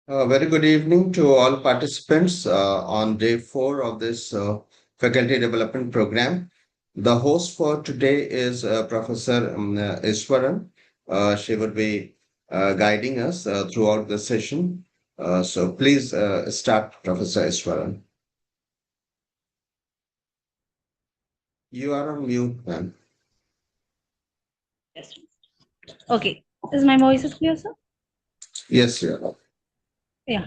Very good evening to all participants on day four of this faculty development program. The host for today is Professor Iswaran. She will be guiding us throughout the session. So please start, Professor Iswaran. You are on mute, ma'am. Yes. Okay. Is my voice is clear, sir? Yes, you are. Yeah.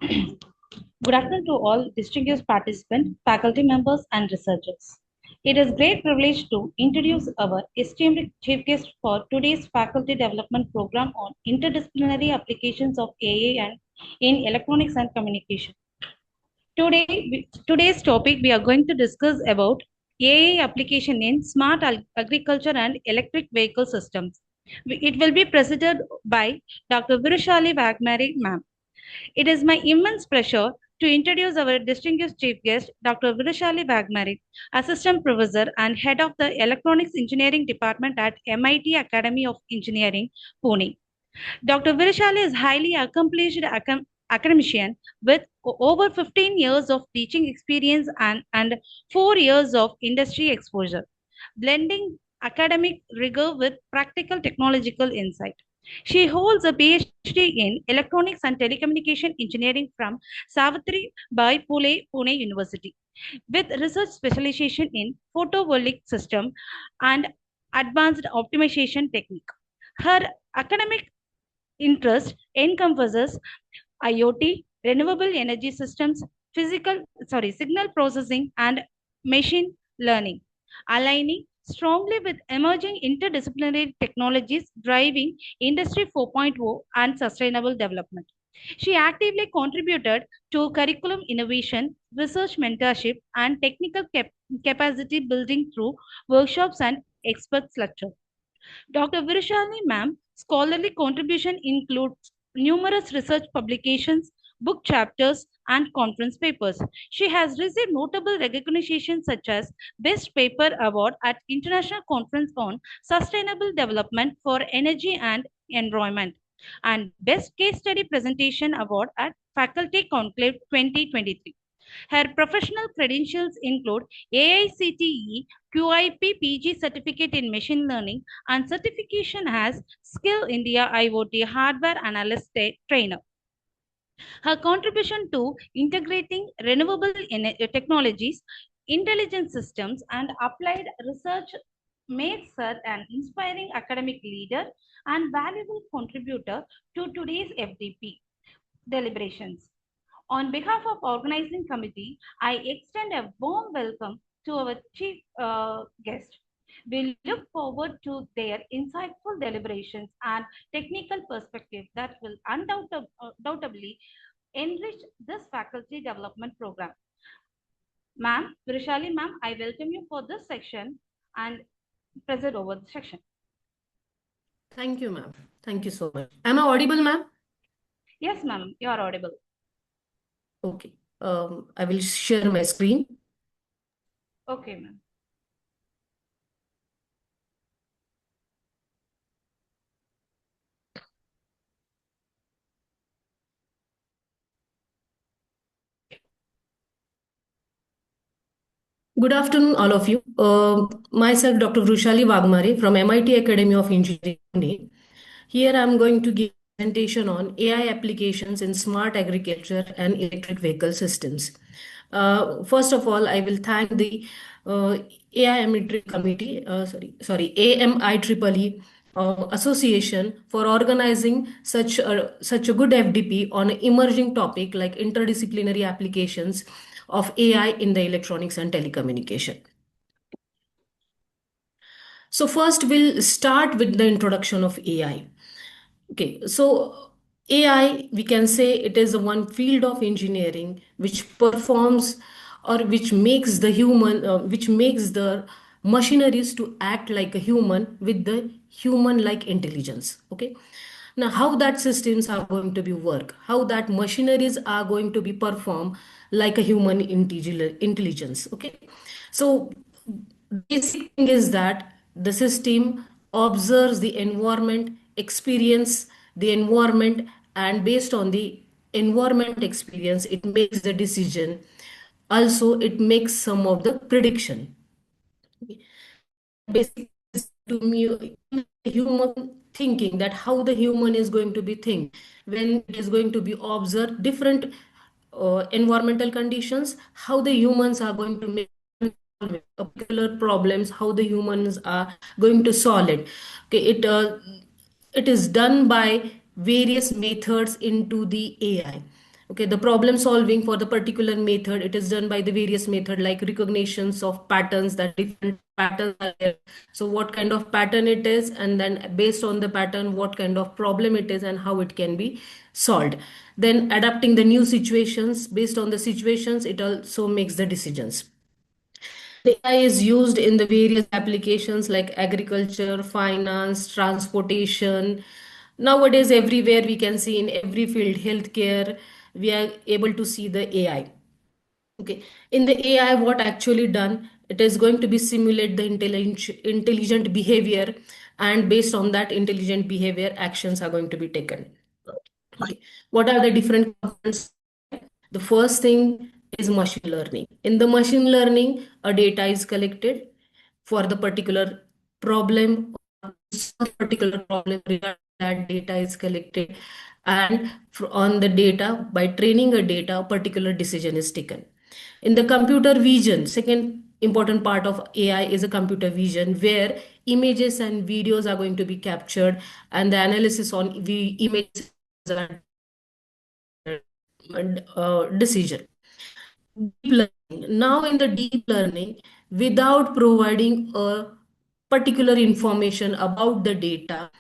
Good afternoon to all distinguished participants, faculty members, and researchers. It is great privilege to introduce our esteemed chief guest for today's faculty development program on interdisciplinary applications of AI and in electronics and communication. Today's topic we are going to discuss about AI application in smart agriculture and electric vehicle systems. It will be presented by Dr. Virushali Vagmari, ma'am. It is my immense pleasure to introduce our distinguished chief guest, Dr. Virushali Vagmari, Assistant Professor and Head of the Electronics Engineering Department at MIT Academy of Engineering, Pune. Dr. Virashali is highly accomplished academician with over 15 years of teaching experience and 4 years of industry exposure, blending academic rigor with practical technological insight. She holds a PhD in Electronics and Telecommunication Engineering from Savitri Bai Pune University, with research specialization in photovoltaic system and advanced optimization technique. Her academic interest encompasses IoT, renewable energy systems, signal processing, and machine learning, aligning strongly with emerging interdisciplinary technologies driving Industry 4.0 and sustainable development. She actively contributed to curriculum innovation, research mentorship, and technical capacity building through workshops and experts lectures. Dr. Virashali ma'am scholarly contribution includes numerous research publications, book chapters, and conference papers. She has received notable recognition such as Best Paper Award at International Conference on Sustainable Development for Energy and Environment and Best Case Study Presentation Award at Faculty Conclave 2023. Her professional credentials include AICTE QIP PG certificate in machine learning and certification as Skill India IoT hardware analyst trainer. Her contribution to integrating renewable technologies, intelligent systems, and applied research makes her an inspiring academic leader and valuable contributor to today's FDP deliberations. On behalf of organizing committee, I extend a warm welcome to our chief guest. We look forward to their insightful deliberations and technical perspective that will undoubtedly enrich this faculty development program. Ma'am, Virishali ma'am, I welcome you for this section and present over the section. Thank you, ma'am. Thank you so much. Am I audible, ma'am? Yes, ma'am, you are audible. Okay. I will share my screen. Okay, ma'am. Good afternoon, all of you. Myself, Dr. Vrushali Vagmare from MIT Academy of Engineering, Pune. Here I'm going to give a presentation on AI applications in smart agriculture and electric vehicle systems. First of all, I will thank the AIME committee, AMIEEE association for organizing such a good FDP on an emerging topic like interdisciplinary applications of AI in the electronics and telecommunication. So first we'll start with the introduction of AI. Okay, so AI, we can say it is one field of engineering which performs or which makes the machineries to act like a human with the human-like intelligence. Okay, now how that systems are going to be work, how that machineries are going to be perform like a human intelligence. Okay, so basic thing is that the system observes the environment, experience the environment, and based on the environment experience, it makes the decision. Also, it makes some of the prediction. That basically is to me human thinking, that how the human is going to be think when it is going to be observe different environmental conditions, how the humans are going to make a particular problems, how the humans are going to solve it. Okay, it is done by various methods into the AI. Okay, the problem solving for the particular method, it is done by the various method like recognitions of patterns, that different patterns are there. So what kind of pattern it is, and then based on the pattern, what kind of problem it is and how it can be solved. Then adapting the new situations, based on the situations, it also makes the decisions. The AI is used in the various applications like agriculture, finance, transportation. Nowadays, everywhere we can see in every field, healthcare, we are able to see the AI. Okay. In the AI, what actually done? It is going to be simulate the intelligent behavior, and based on that intelligent behavior, actions are going to be taken. Okay. What are the different components? The first thing is machine learning. In the machine learning, a data is collected for the particular problem, or some particular problem regarding that data is collected, and on the data, by training a data, a particular decision is taken. In the computer vision, second important part of AI is a computer vision, where images and videos are going to be captured, and the analysis on the images are decision. Deep learning. Now, in the deep learning, without providing a particular information about the data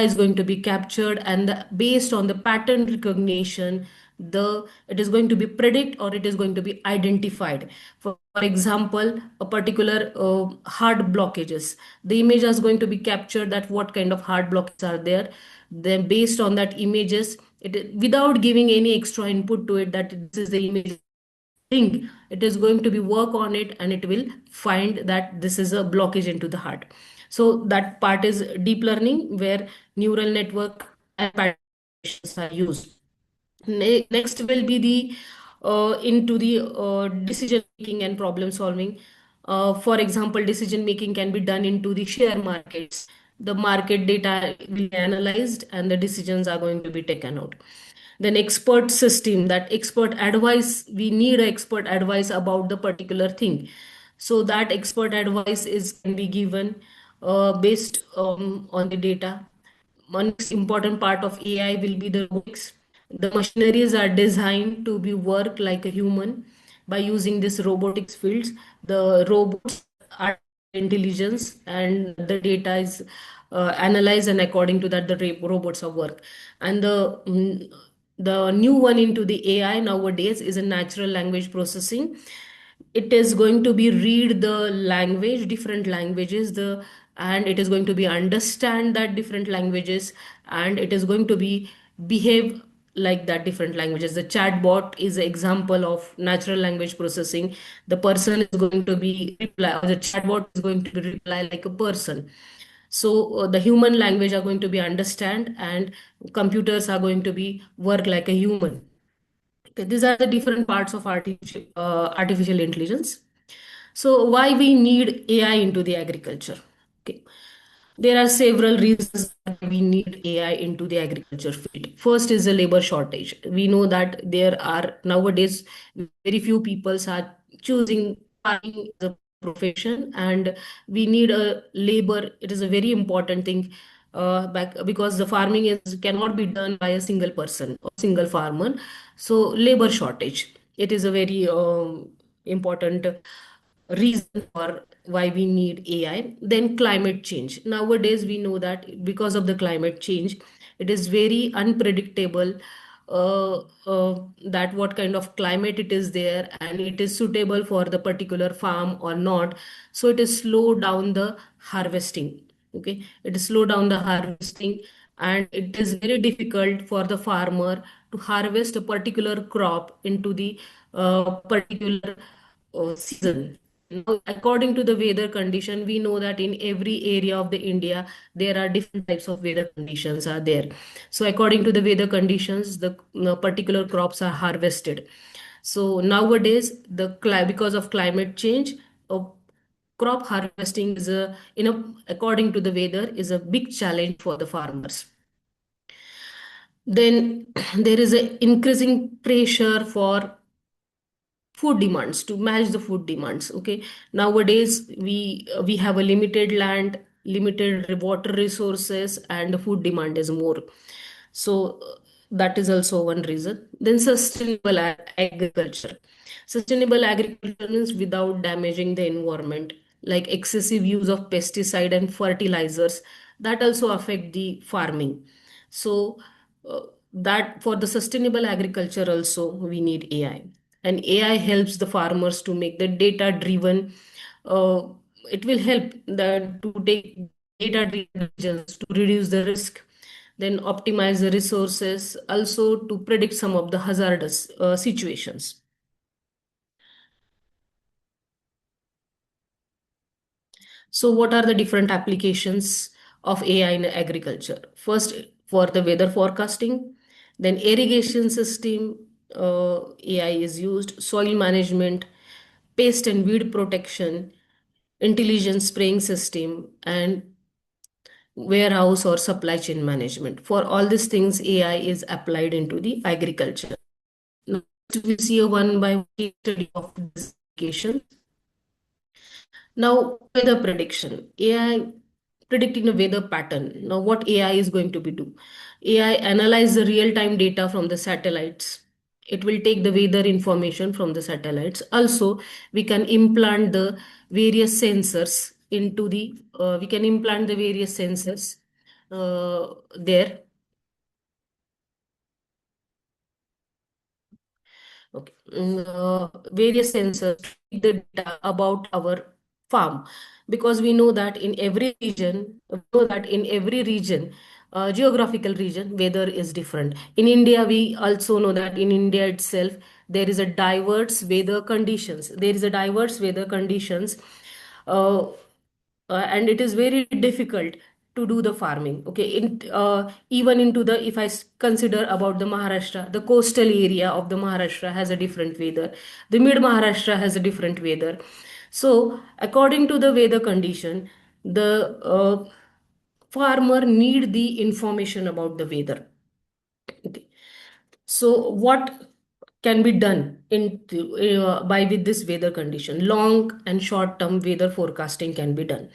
is going to be captured, and based on the pattern recognition, it is going to be predict, or it is going to be identified. For example, a particular hard blockages. The image is going to be captured, that what kind of hard blockages are there. Then based on that images, without giving any extra input to it, that this is the image thing, it is going to be work on it, and it will find that this is a blockage into the heart. So that part is deep learning, where neural network and patterns are used. Next will be the into the decision making and problem solving. For example, decision making can be done into the share markets. The market data will be analyzed, and the decisions are going to be taken out. Then expert system, that expert advice, we need expert advice about the particular thing. So that expert advice is can be given based on the data. One next important part of AI will be the robotics. The machineries are designed to be work like a human. By using this robotics fields, the robots are intelligence, and the data is analyzed, and according to that, the robots are work. And the new one into the AI nowadays is a natural language processing. It is going to be read the language, different languages, and it is going to be understand that different languages, and it is going to be behave like that different languages. The chatbot is an example of natural language processing. The person is going to be reply, or the chatbot is going to be reply like a person. So the human language are going to be understand, and computers are going to be work like a human. Okay, these are the different parts of artificial intelligence. So why we need AI into the agriculture? Okay. There are several reasons why we need AI into the agriculture field. First is the labor shortage. We know that there are nowadays very few people are choosing farming as a profession, and we need a labor. It is a very important thing because the farming is cannot be done by a single person or single farmer. So labor shortage. It is a very important reason for why we need AI. Then climate change. Nowadays, we know that because of the climate change, it is very unpredictable that what kind of climate it is there, and it is suitable for the particular farm or not. So it is slow down the harvesting. Okay, it is slow down the harvesting, and it is very difficult for the farmer to harvest a particular crop into the particular season. Now, according to the weather condition, we know that in every area of the India, there are different types of weather conditions are there. So according to the weather conditions, the particular crops are harvested. So nowadays, because of climate change, uh, crop harvesting is according to the weather is a big challenge for the farmers. Then there is an increasing pressure for food demands to match the food demands. Okay, nowadays we have a limited land, limited water resources, and the food demand is more. So that is also one reason. Then sustainable agriculture. Sustainable agriculture means without damaging the environment, like excessive use of pesticide and fertilizers that also affect the farming. So uh, that for the sustainable agriculture also we need AI, and AI helps the farmers to make the data driven. uh, it will help to take data driven decisions to reduce the risk, then optimize the resources, also to predict some of the hazardous situations. So, what are the different applications of AI in agriculture? First, for the weather forecasting, then irrigation system, AI is used, soil management, pest and weed protection, intelligent spraying system, and warehouse or supply chain management. For all these things, AI is applied into the agriculture. Now, we see a one by one case study of this application. Now, weather prediction. AI predicting a weather pattern. Now, what AI is going to be do? AI analyze the real-time data from the satellites. It will take the weather information from the satellites. Also, we can implant the various sensors into we can implant the various sensors there. Okay. Various sensors to take the data about our farm, because we know that in every region, geographical region, weather is different. In India, we also know that in India itself, there is a diverse weather conditions. There is a diverse weather conditions. Uh, and it is very difficult to do the farming. Okay, even into the if consider about the Maharashtra, the coastal area of the Maharashtra has a different weather, the mid Maharashtra has a different weather. So according to the weather condition, the farmer need the information about the weather. Okay, so what can be done by with this weather condition? Long and short term weather forecasting can be done.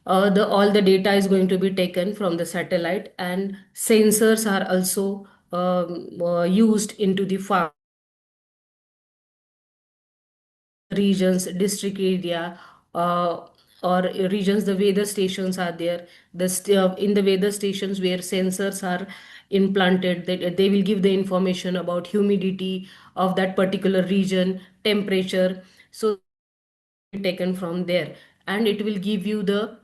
The all the data is going to be taken from the satellite, and sensors are also used into the farm regions, district area, or regions. The weather stations are there. In the weather stations where sensors are implanted, they will give the information about humidity of that particular region, temperature. So taken from there, and it will give you the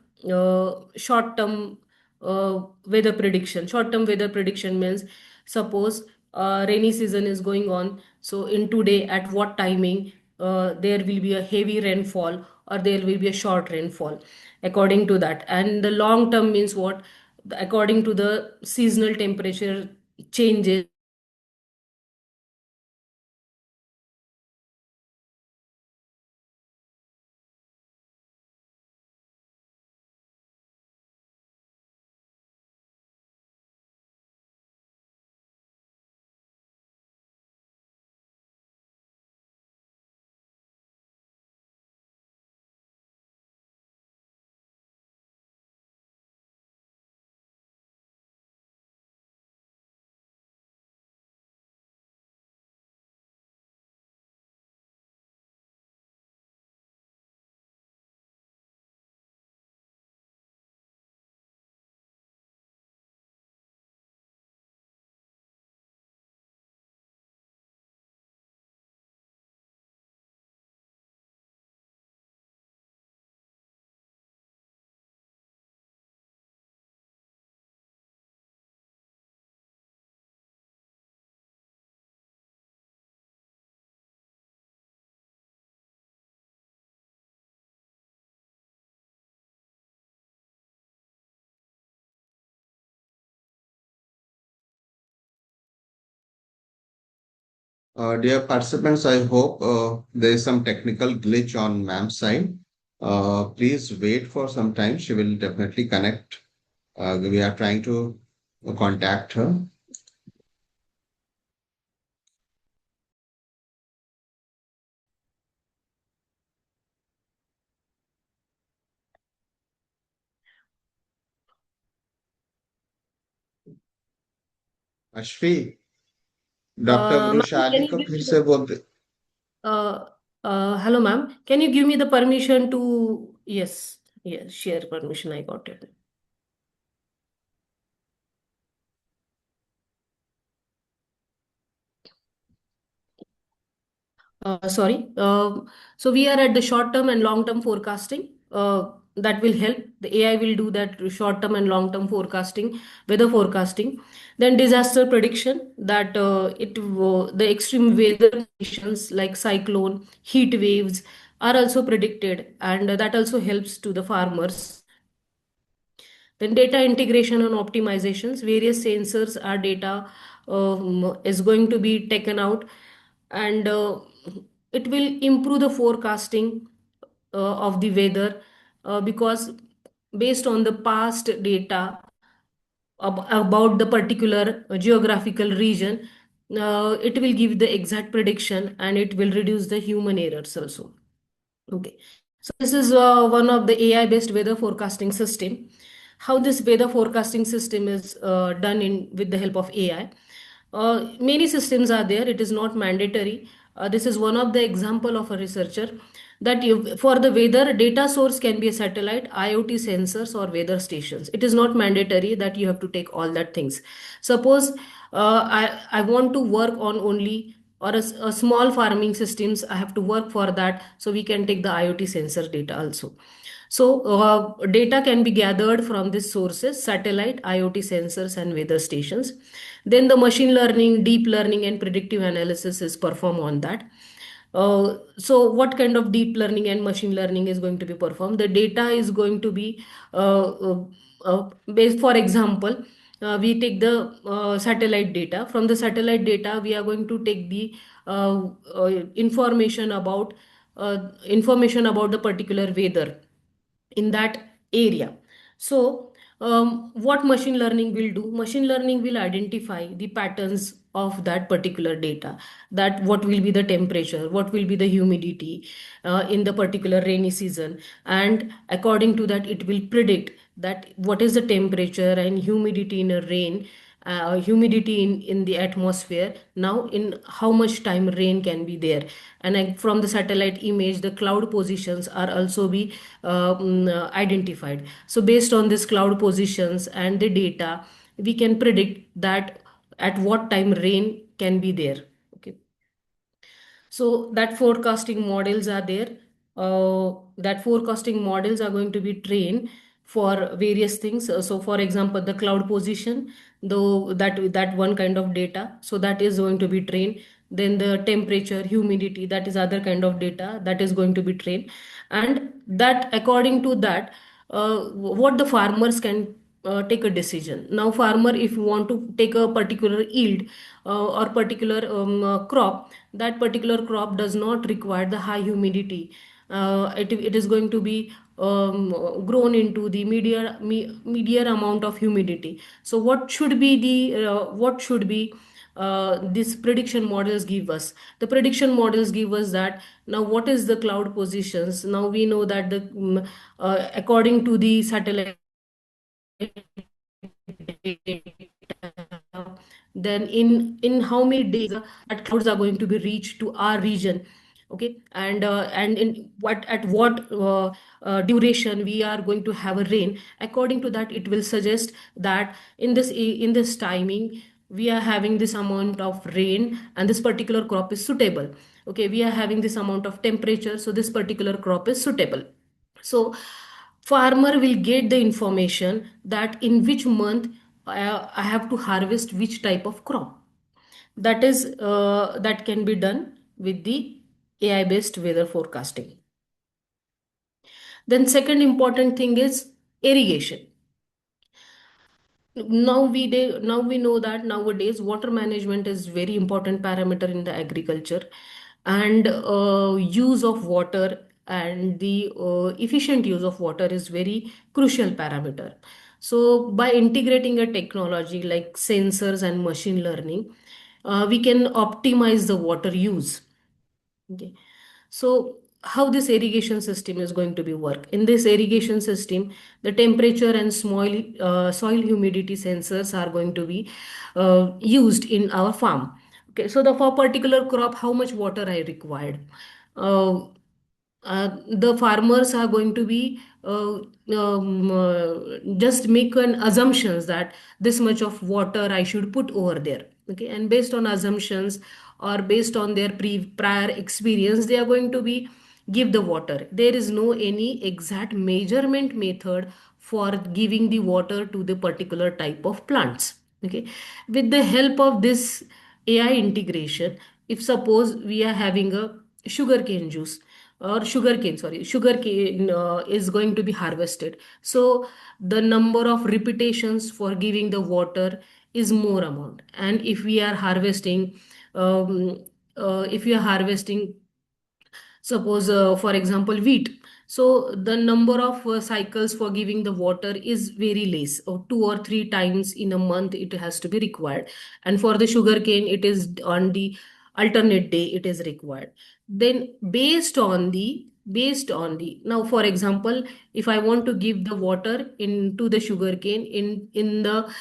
short term short term weather prediction means, suppose rainy season is going on, so in today at what timing there will be a heavy rainfall or there will be a short rainfall, according to that. And the long term means what? According to the seasonal temperature changes, Dear participants, I hope there is some technical glitch on ma'am's side. Please wait for some time. She will definitely connect. We are trying to contact her. Ashwi doctor Ma'am, can Vrushali you को give फिर me से the बोलते uh, hello, ma'am. Can you give me the permission to yes, share permission? I got it. Sorry. So we are at the short term and long term forecasting. That will help. The AI will do that short term and long term forecasting, weather forecasting. Then disaster prediction. That the extreme weather conditions like cyclone, heat waves are also predicted, and that also helps to the farmers. Then data integration and optimizations. Various sensors are data is going to be taken out, and it will improve the forecasting of the weather because based on the past data about the particular geographical region, it will give the exact prediction and it will reduce the human errors also. Okay, so this is one of the AI-based weather forecasting system. How this weather forecasting system is done in with the help of AI. Many systems are there. It is not mandatory. This is one of the example of a researcher that for the weather data source can be a satellite, IoT sensors or weather stations. It is not mandatory that you have to take all that things. Suppose I want to work on only or a small farming systems. I have to work for that, so we can take the IoT sensor data also. So data can be gathered from these sources: satellite, IoT sensors and weather stations. Then the machine learning, deep learning and predictive analysis is performed on that. So what kind of deep learning and machine learning is going to be performed? The data is going to be based, for example, we take the satellite data. From the satellite data we are going to take the information about the particular weather in that area. So what machine learning will do? Machine learning will identify the patterns of that particular data, that what will be the temperature, what will be the humidity in the particular rainy season, and according to that it will predict that what is the temperature and humidity in a rain, humidity in the atmosphere now, in how much time rain can be there. And from the satellite image the cloud positions are also be identified. So based on this cloud positions and the data we can predict that at what time rain can be there. Okay, so that forecasting models are there. That forecasting models are going to be trained for various things. So for example, the cloud position, though that one kind of data, so that is going to be trained. Then the temperature, humidity, that is other kind of data that is going to be trained. And that according to that, what the farmers can take a decision. Now farmer, if you want to take a particular yield or particular crop, that particular crop does not require the high humidity. It is going to be grown into the medium amount of humidity. So what should be these prediction models give us? The prediction models give us that now what is the cloud positions. Now we know that the according to the satellite then in how many days that clouds are going to be reached to our region. Okay, and in what at what duration we are going to have a rain. According to that it will suggest that in this timing we are having this amount of rain and this particular crop is suitable. Okay, we are having this amount of temperature, so this particular crop is suitable. So farmer will get the information that in which month I have to harvest which type of crop. That is that can be done with the AI based weather forecasting. Then second important thing is irrigation. now we know that nowadays water management is very important parameter in the agriculture, and use of water and the efficient use of water is very crucial parameter. So by integrating a technology like sensors and machine learning, we can optimize the water use. Okay. So how this irrigation system is going to be work? In this irrigation system, the temperature and soil humidity sensors are going to be used in our farm. Okay, so the for particular crop, how much water I required. Uh, the farmers are going to be just make an assumptions that this much of water I should put over there. Okay, and based on assumptions or based on their prior experience, they are going to be give the water. There is no any exact measurement method for giving the water to the particular type of plants. Okay, with the help of this AI integration, if suppose we are having a sugarcane juice or sugarcane is going to be harvested, so the number of repetitions for giving the water is more amount. And um, if we are harvesting, suppose for example wheat, so the number of cycles for giving the water is very less, or 2 or 3 times in a month it has to be required. And for the sugarcane, it is on the alternate day it is required. Then based on the now, for example, if I want to give the water into the sugarcane in the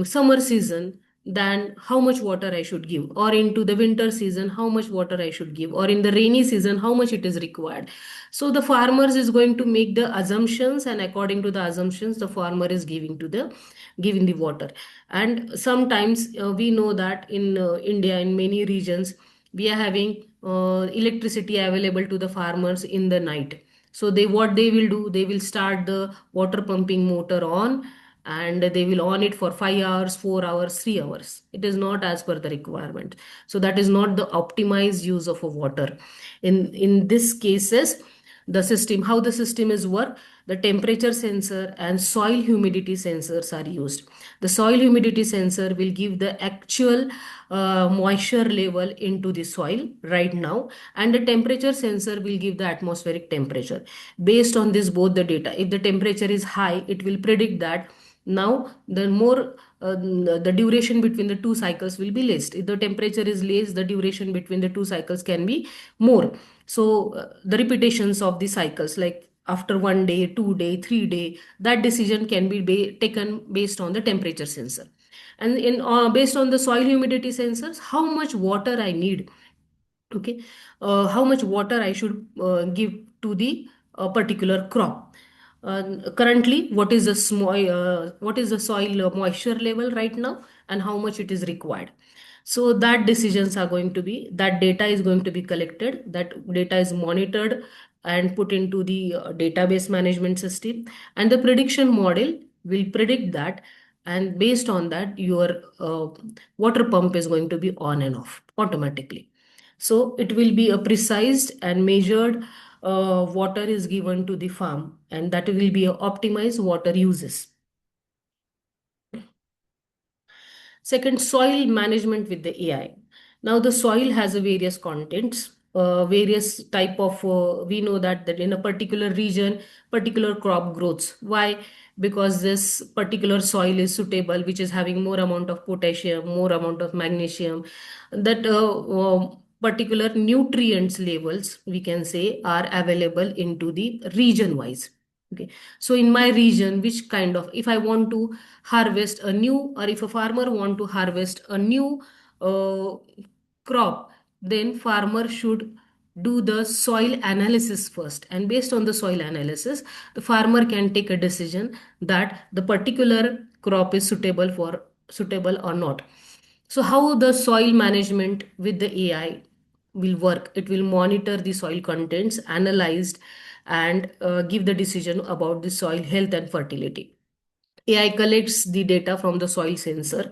summer season, then how much water I should give, or into the winter season, how much water I should give, or in the rainy season, how much it is required. So the farmers is going to make the assumptions, and according to the assumptions, the farmer is giving the water. And sometimes we know that in India, in many regions, we are having electricity available to the farmers in the night. So they what they will do, they will start the water pumping motor on, and they will on it for 5 hours, 4 hours, 3 hours. It is not as per the requirement. So that is not the optimized use of a water. In this cases, the system, how the system is work, the temperature sensor and soil humidity sensors are used. The soil humidity sensor will give the actual moisture level into the soil right now, and the temperature sensor will give the atmospheric temperature. Based on this both the data, if the temperature is high, it will predict that now the more the duration between the two cycles will be less. If the temperature is less, the duration between the two cycles can be more. So the repetitions of the cycles, like after 1 day, 2 day, 3 day, that decision can be taken based on the temperature sensor. And in based on the soil humidity sensors, how much water I need. Okay, how much water I should give to the particular crop. Currently, what is the soil moisture level right now, and how much it is required. So that decisions are going to be, that data is going to be collected, that data is monitored and put into the database management system, and the prediction model will predict that, and based on that your water pump is going to be on and off automatically. So it will be a precise and measured water is given to the farm, and that will be a optimized water uses. Second, soil management with the AI. Now the soil has a various contents, various type of, we know that in a particular region, particular crop growths. Why? Because this particular soil is suitable, which is having more amount of potassium, more amount of magnesium, that particular nutrients levels, we can say, are available into the region wise. Okay, so in my region, which kind of, if I want to harvest a new, or if a farmer want to harvest a new uh, crop, then farmer should do the soil analysis first, and based on the soil analysis, the farmer can take a decision that the particular crop is suitable or not. So how the soil management with the AI will work? It will monitor the soil contents, analyzed, and give the decision about the soil health and fertility. AI collects the data from the soil sensor,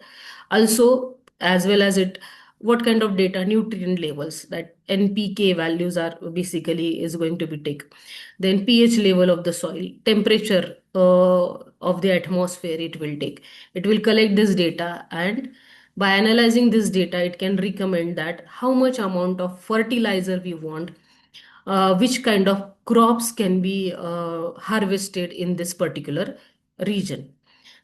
also, as well as it what kind of data? Nutrient levels, that NPK values are basically is going to be take. Then pH level of the soil, temperature of the atmosphere it will take. It will collect this data, and by analyzing this data, it can recommend that how much amount of fertilizer we want, which kind of crops can be harvested in this particular region.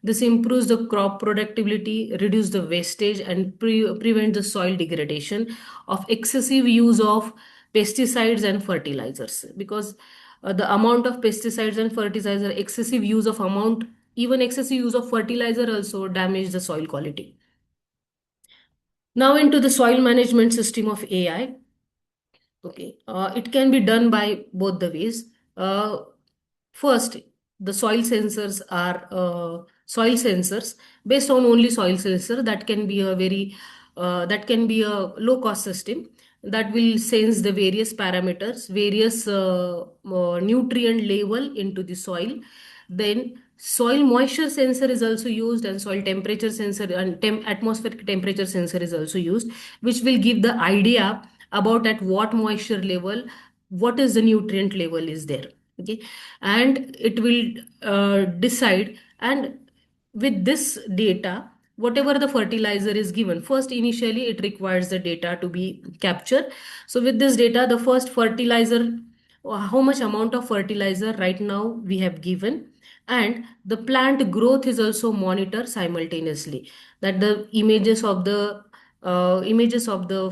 This improves the crop productivity, reduce the wastage, and prevent the soil degradation of excessive use of pesticides and fertilizers. Because the amount of pesticides and fertilizer, excessive use of amount, even excessive use of fertilizer also damage the soil quality. Now into the soil management system of AI. Okay, it can be done by both the ways. First, the soil sensors based on only soil sensor. That can be a very that can be a low cost system that will sense the various parameters, various nutrient level into the soil. Then soil moisture sensor is also used, and soil temperature sensor and atmospheric temperature sensor is also used, which will give the idea about at what moisture level, what is the nutrient level is there. Okay, and it will decide. And with this data, whatever the fertilizer is given, first initially it requires the data to be captured. So with this data, the first fertilizer, how much amount of fertilizer right now we have given, and the plant growth is also monitored simultaneously, that the images of the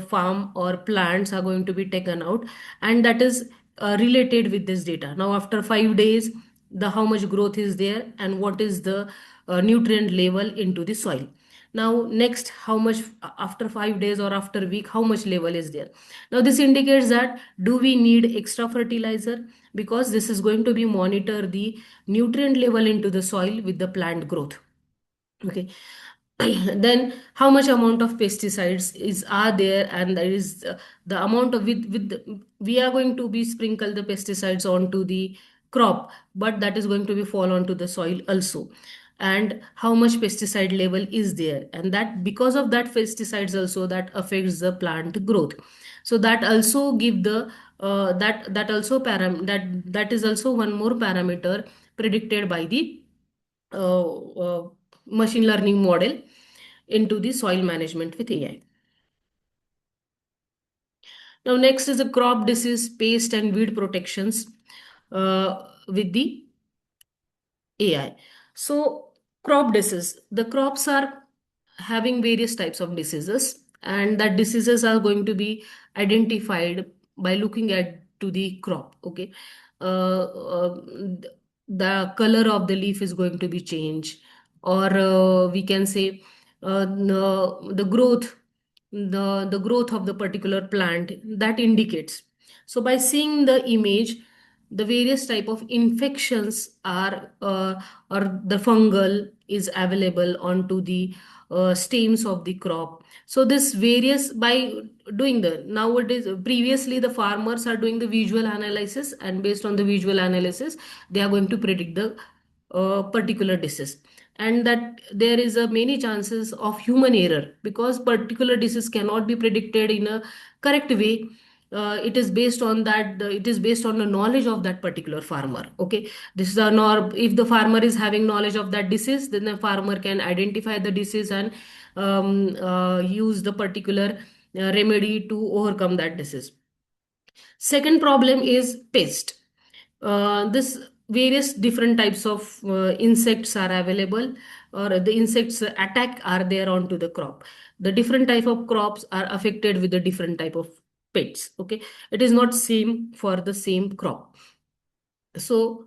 farm or plants are going to be taken out, and that is related with this data. Now after 5 days, the how much growth is there and what is the nutrient level into the soil. Now next, how much after 5 days or after a week, how much level is there. Now this indicates that do we need extra fertilizer, because this is going to be monitor the nutrient level into the soil with the plant growth. Okay. Then how much amount of pesticides is are there, and there is the amount of we are going to be sprinkle the pesticides onto the crop, but that is going to be fall onto the soil also. And how much pesticide level is there, and that because of that pesticides also that affects the plant growth. So that also give the that also that is also one more parameter predicted by the machine learning model into the soil management with AI. Now, next is the crop disease, pest and weed protections with the AI. So, crop disease, the crops are having various types of diseases, and that diseases are going to be identified by looking at to the crop. Okay, the color of the leaf is going to be changed, or we can say the growth, the growth of the particular plant that indicates. So by seeing the image, the various type of infections are or the fungal is available onto the stems of the crop. So this various by doing the nowadays, previously the farmers are doing the visual analysis, and based on the visual analysis they are going to predict the particular disease. And that there is a many chances of human error, because particular disease cannot be predicted in a correct way. It is based on that it is based on the knowledge of that particular farmer. Okay, this is a nor if the farmer is having knowledge of that disease, then the farmer can identify the disease and use the particular remedy to overcome that disease. Second problem is pest. This various different types of insects are available, or the insects attack are there onto the crop. The different type of crops are affected with the different type of pests. Okay, it is not same for the same crop. So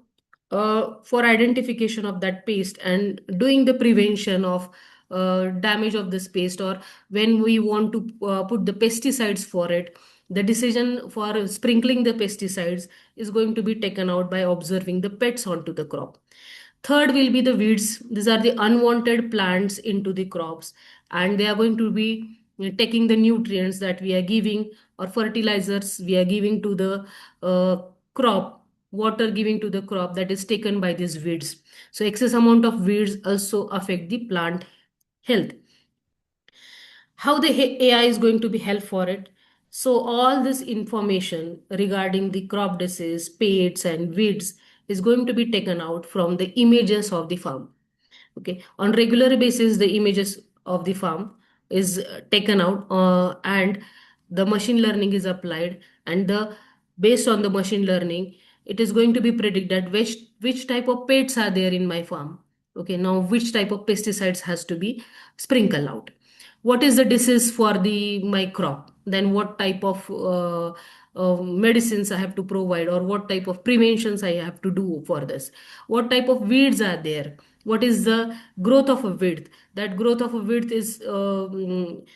for identification of that pest and doing the prevention of damage of this pest, or when we want to put the pesticides for it, the decision for sprinkling the pesticides is going to be taken out by observing the pests onto the crop. Third will be the weeds. These are the unwanted plants into the crops, and they are going to be taking the nutrients that we are giving, or fertilizers we are giving to the crop, water giving to the crop, that is taken by these weeds. So excess amount of weeds also affect the plant health. how the AI is going to be help for it. So all this information regarding the crop disease, pests and weeds is going to be taken out from the images of the farm. Okay, on regular basis the images of the farm is taken out, and the machine learning is applied, and the based on the machine learning it is going to be predicted which type of pests are there in my farm. Okay, now which type of pesticides has to be sprinkled out, what is the disease for the my crop, then what type of medicines I have to provide, or what type of preventions I have to do for this, what type of weeds are there, what is the growth of a weed, that growth of a weed is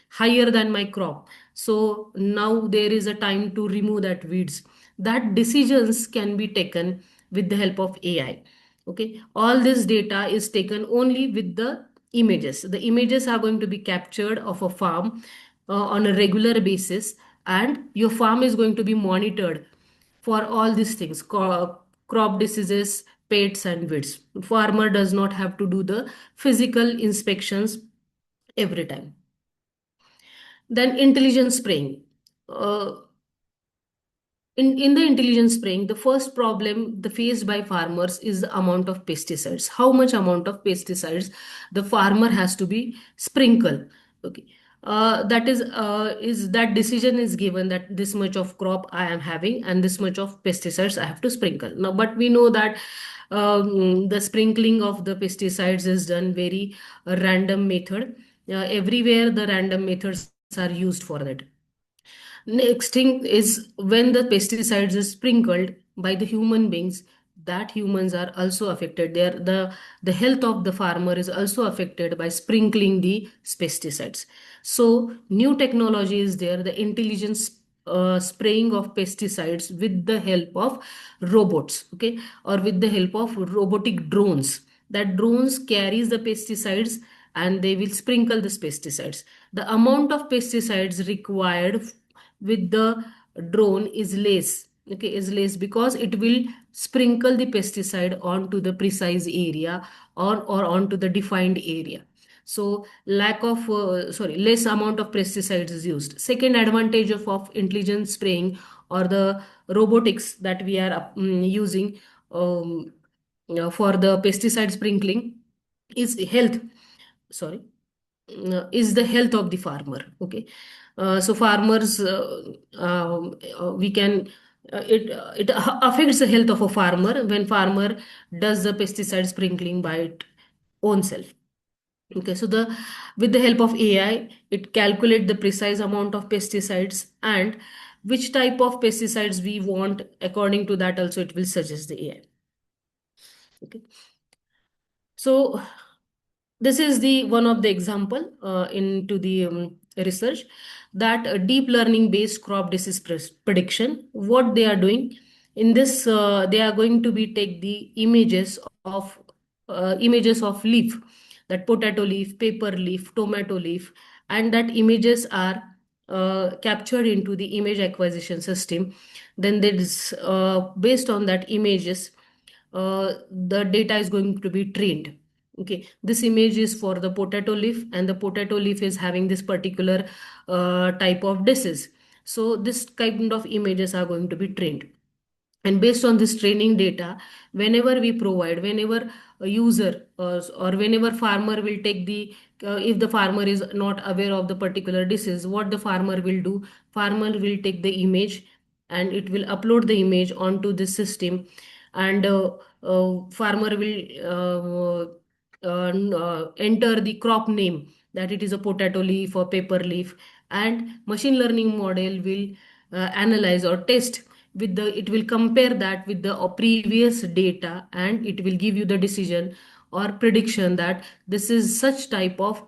higher than my crop, so now there is a time to remove that weeds. That decisions can be taken with the help of AI. Okay, all this data is taken only with the images. The images are going to be captured of a farm on a regular basis, and your farm is going to be monitored for all these things, crop diseases, pests and weeds. Farmer does not have to do the physical inspections every time. Then intelligent spraying. Uh, in the intelligent spraying, the first problem the faced by farmers is the amount of pesticides. How much amount of pesticides the farmer has to be sprinkled. Okay. That is that decision is given that this much of crop I am having and this much of pesticides I have to sprinkle. Now, but we know that the sprinkling of the pesticides is done very random method. Everywhere the random methods are used for that. Next thing is when the pesticides is sprinkled by the human beings, that humans are also affected. The health of the farmer is also affected by sprinkling the pesticides. So new technology is there, the intelligence spraying of pesticides with the help of robots, okay, or with the help of robotic drones. That drones carries the pesticides and they will sprinkle this pesticides. The amount of pesticides required with the drone is less, okay, is less because it will sprinkle the pesticide onto the precise area, or onto the defined area. So lack of less amount of pesticides is used. Second advantage of intelligent spraying or the robotics that we are using um, for the pesticide sprinkling is health, sorry, is the health of the farmer. Okay, so farmers we can it affects the health of a farmer when farmer does the pesticide sprinkling by it own self. Okay, so the with the help of AI it calculate the precise amount of pesticides and which type of pesticides we want. According to that also it will suggest the AI. Okay, so this is the one of the example into the research that deep learning based crop disease prediction, what they are doing in this, they are going to be take the images of leaf, that potato leaf, paper leaf, tomato leaf, and that images are captured into the image acquisition system. Then there is based on that images the data is going to be trained. Okay, this image is for the potato leaf, and the potato leaf is having this particular type of disease. So this kind of images are going to be trained. And based on this training data, whenever we provide, whenever a user or whenever farmer will take the, if the farmer is not aware of the particular disease, what the farmer will do, farmer will take the image and it will upload the image onto the system, and farmer will enter the crop name, that it is a potato leaf or paper leaf, and machine learning model will analyze or test with the, it will compare that with the previous data, and it will give you the decision or prediction that this is such type of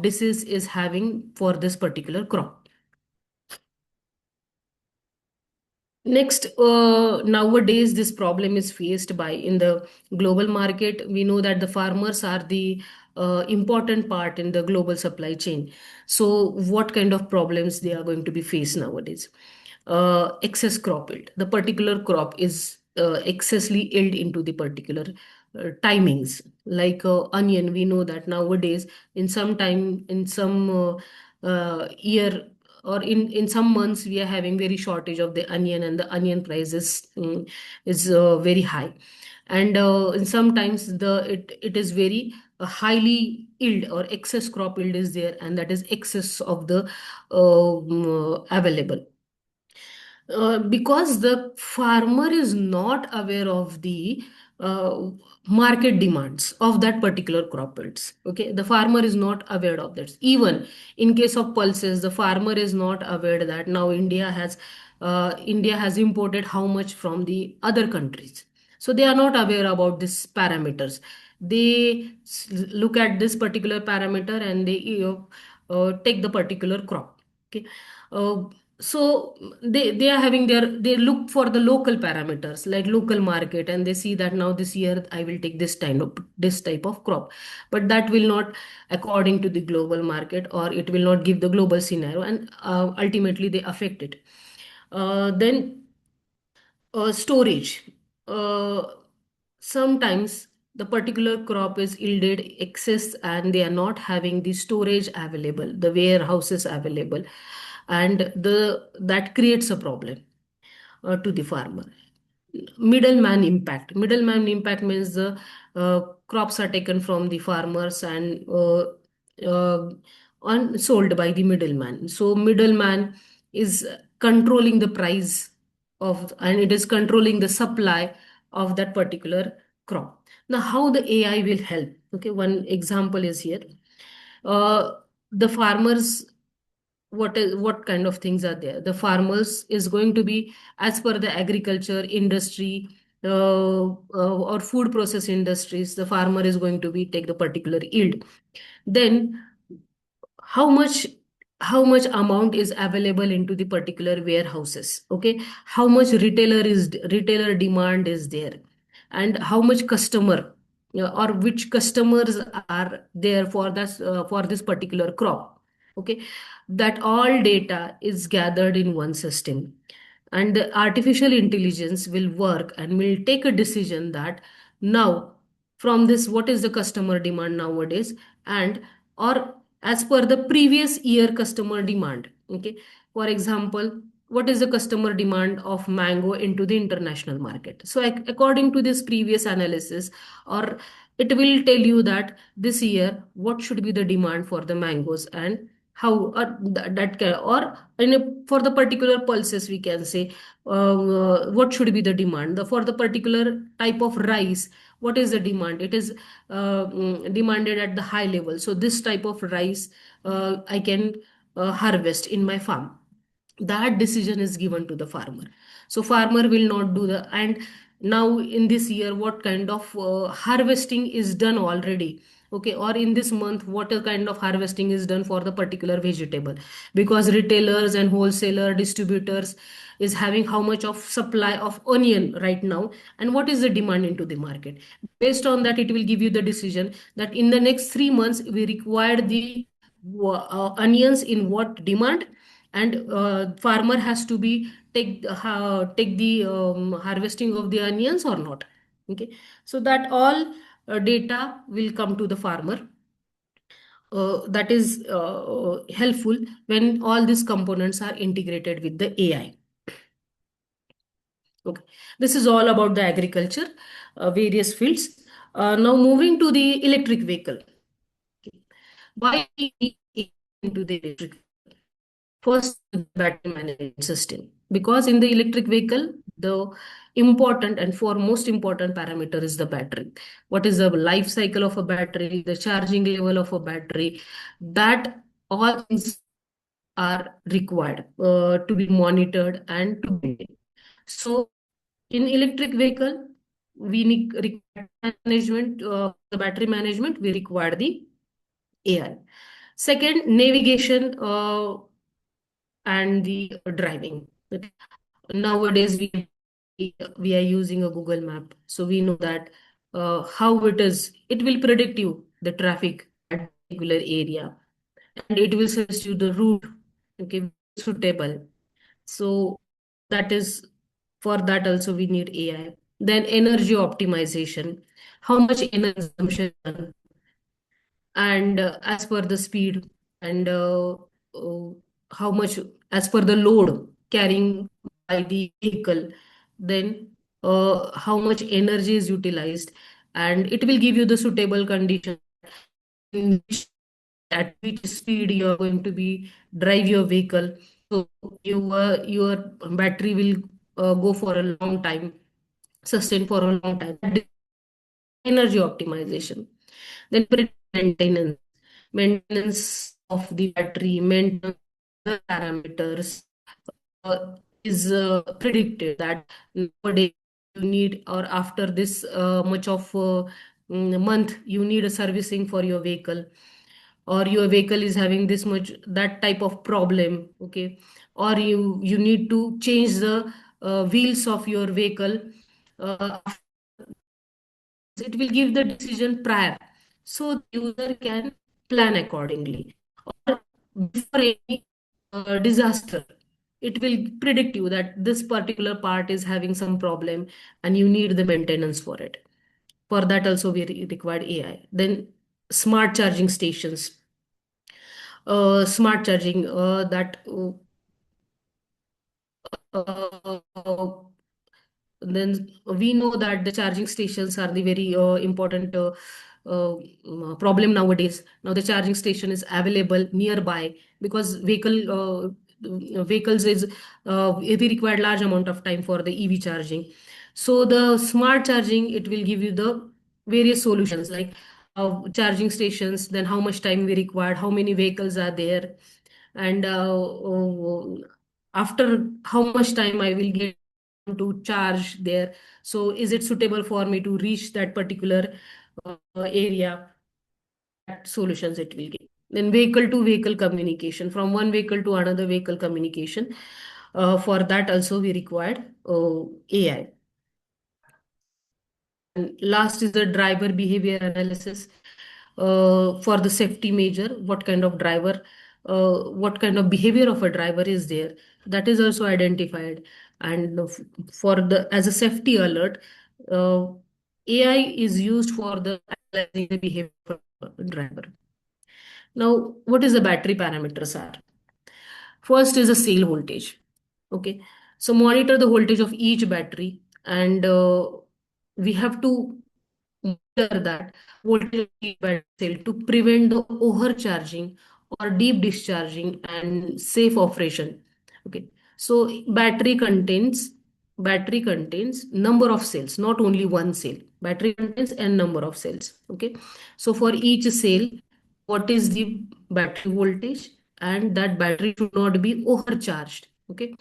disease is having for this particular crop. Next, nowadays this problem is faced by in the global market. We know that the farmers are the important part in the global supply chain. So what kind of problems they are going to be faced nowadays? Excess crop yield. The particular crop is excessively yield into the particular timings. Like onion, we know that nowadays in some time, in some year, or in some months, we are having very shortage of the onion, and the onion price is very high. And in sometimes it is very highly yield, or excess crop yield is there, and that is excess of the available, because the farmer is not aware of the uh, market demands of that particular crop yields. Okay, the farmer is not aware of that. Even in case of pulses, the farmer is not aware that now India has imported how much from the other countries. So they are not aware about these parameters. They look at this particular parameter, and they take the particular crop. Okay. uh, so they are having they look for the local parameters, like local market, and they see that now this year I will take this type of crop, but that will not according to the global market, or it will not give the global scenario, and ultimately they affect it. Then storage. Uh, Sometimes the particular crop is yielded excess, and they are not having the storage available, the warehouses available, and that creates a problem to the farmer. Middleman impact means the crops are taken from the farmers, and uh, sold by the middleman. So middleman is controlling the price of, and it is controlling the supply of that particular crop. Now how the AI will help? Okay, one example is here. uh, the farmers, what kind of things are there? The farmers is going to be, as per the agriculture industry, or food process industries, the farmer is going to be take the particular yield. Then how much how much amount is available into the particular warehouses? Okay, how much retailer demand is there, and how much customer, or which customers are there for this particular crop? Okay, that all data is gathered in one system, and the artificial intelligence will work and will take a decision that now, from this, what is the customer demand nowadays, and or as per the previous year customer demand. Okay, for example, what is the customer demand of mango into the international market? So according to this previous analysis, or it will tell you that this year what should be the demand for the mangoes, and how that can, or for the particular pulses we can say, what should be the demand for the particular type of rice. What is the demand? It is demanded at the high level, so this type of rice I can harvest in my farm. That decision is given to the farmer. So farmer will not do the, and now in this year what kind of harvesting is done already. Okay, or in this month what a kind of harvesting is done for the particular vegetable, because retailers and wholesaler distributors is having how much of supply of onion right now, and what is the demand into the market. Based on that, it will give you the decision that in the next 3 months we require the onions in what demand, and farmer has to be take the harvesting of the onions or not. Okay, so that all data will come to the farmer. That is helpful when all these components are integrated with the AI. Okay, this is all about the agriculture, various fields. Now moving to the electric vehicle. Okay. Why we need AI into the electric vehicle? First, the battery management system. Because in the electric vehicle, the important and foremost important parameter is the battery. What is the life cycle of a battery, the charging level of a battery, that all things are required to be monitored and to be maintained. So in electric vehicle, we need require management, the battery management, we require the AI. Second, navigation and the driving. Okay. Nowadays, we are using a Google map, so we know that how it is. It will predict you the traffic at particular area, and it will suggest you the route. Okay, suitable. So that is, for that also we need AI. Then energy optimization, how much energy consumption done, and as per the speed, and uh, how much as per the load carrying by the vehicle. Then how much energy is utilized, and it will give you the suitable condition in which at which speed you are going to be drive your vehicle, so your battery will go for a long time, sustain for a long time. Energy optimization. Then maintenance, maintenance of the battery, maintenance of the parameters is predicted that nowadays you need, or after this much of month you need a servicing for your vehicle, or your vehicle is having this much that type of problem. Okay, or you need to change the wheels of your vehicle. It will give the decision prior, so the user can plan accordingly. Or before any disaster, it will predict you that this particular part is having some problem and you need the maintenance for it. For that also we required AI. Then smart charging stations, smart charging that uh, then we know that the charging stations are the very important problem nowadays. Now the charging station is available nearby, because vehicles is we require large amount of time for the EV charging. So the smart charging, it will give you the various solutions, like charging stations, then how much time we required, how many vehicles are there, and after how much time I will get to charge there. So is it suitable for me to reach that particular area? That solutions it will give. Then vehicle to vehicle communication, from one vehicle to another vehicle communication. For that also we required AI. And last is the driver behavior analysis, for the safety measure, what kind of behavior of a driver is there, that is also identified. And for the as a safety alert, uh, AI is used for the analyzing the behavior of a driver. Now, what is the battery parameters are? First is the cell voltage. Okay, so monitor the voltage of each battery, and we have to monitor that voltage of each battery cell to prevent the overcharging or deep discharging and safe operation. Okay, so battery contains number of cells, not only one cell. Battery contains n number of cells. Okay, so for each cell, what is the battery voltage, and that battery should not be overcharged. Okay,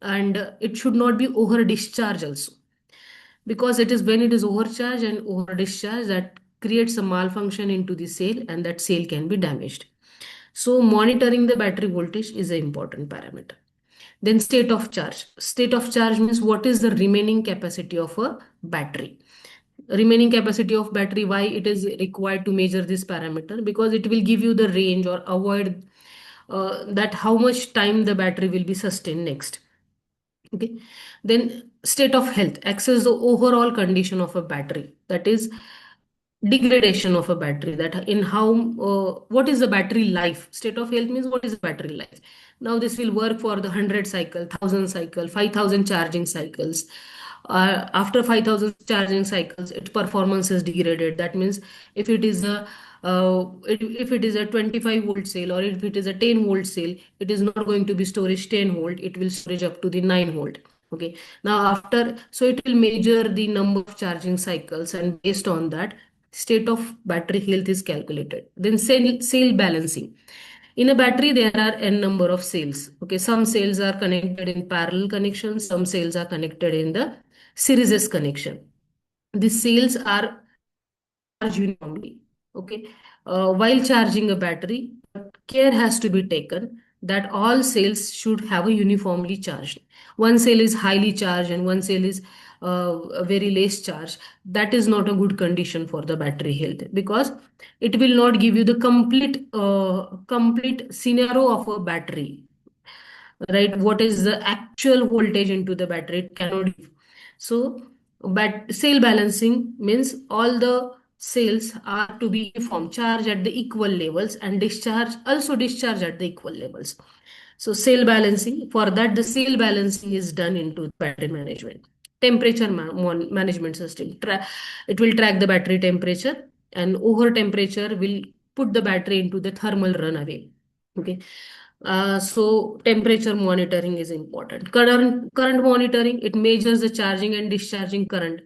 and it should not be over discharged also, because it is when it is overcharged and over discharged that creates a malfunction into the cell, and that cell can be damaged. So monitoring the battery voltage is an important parameter. Then state of charge. State of charge means what is the remaining capacity of a battery. Remaining capacity of battery, why it is required to measure this parameter? Because it will give you the range, or avoid that how much time the battery will be sustained next. Okay, then state of health, access the overall condition of a battery, that is degradation of a battery, that in how what is the battery life. State of health means what is the battery life. Now this will work for the 100 cycle, 1000 cycle, 5000 charging cycles. After 5000 charging cycles, its performance is degraded. That means if it is a if it is a 25-volt cell, or if it is a 10-volt cell, it is not going to be storage 10-volt, it will storage up to the 9-volt. Okay, now after, so it will measure the number of charging cycles, and based on that, state of battery health is calculated. Then cell balancing. In a battery, there are n number of cells. Okay, some cells are connected in parallel connection, some cells are connected in the series connection. The cells are charged uniformly. Okay, while charging a battery, care has to be taken that all cells should have a uniformly charged. One cell is highly charged and one cell is very less charged. That is not a good condition for the battery health, because it will not give you the complete scenario of a battery, right? What is the actual voltage into the battery? It cannot give. So But cell balancing means all the cells are to be uniform, charge at the equal levels, and discharge at the equal levels. So cell balancing, for that the cell balancing is done into battery management. Temperature management system. It will track the battery temperature, and over temperature will put the battery into the thermal runaway. Okay. So temperature monitoring is important. Current monitoring, it measures the charging and discharging current.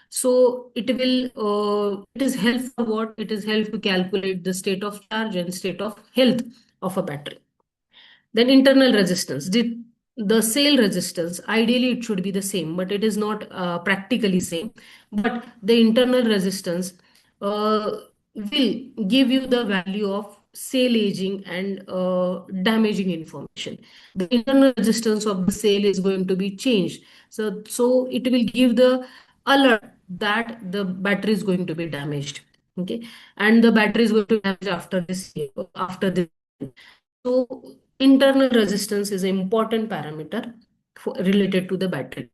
So it is help for what? It is help to calculate the state of charge and state of health of a battery. Then internal resistance. The cell resistance, ideally it should be the same, but it is not practically same. But the internal resistance will give you the value of cell aging and damaging information. The internal resistance of the cell is going to be changed. So it will give the alert that the battery is going to be damaged. Okay, and the battery is going to be damaged after this year, after this. So internal resistance is an important parameter related to the battery.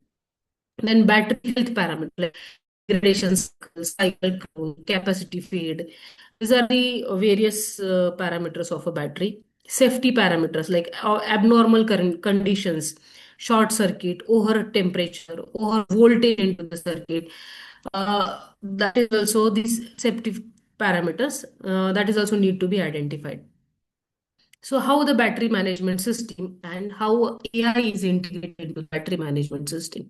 Then battery health parameter like degradation cycle count, capacity fade. These are the various parameters of a battery. Safety parameters like abnormal current conditions, short circuit, over temperature, over voltage into the circuit. That is also these safety parameters that is also need to be identified. So how the battery management system and how AI is integrated into battery management system.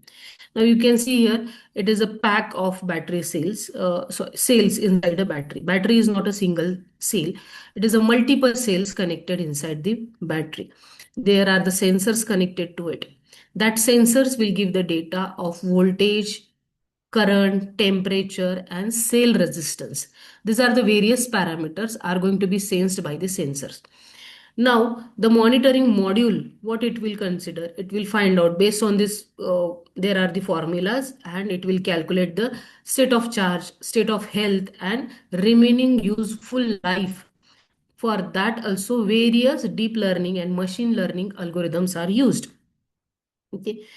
Now you can see here, it is a pack of battery cells, so cells inside a battery. Battery is not a single cell. It is a multiple cells connected inside the battery. There are the sensors connected to it. That sensors will give the data of voltage, current, temperature, and cell resistance. These are the various parameters are going to be sensed by the sensors. Now, the monitoring module, what it will consider, it will find out based on this, there are the formulas and it will calculate the state of charge, state of health, and remaining useful life. For that, also various deep learning and machine learning algorithms are used. Okay,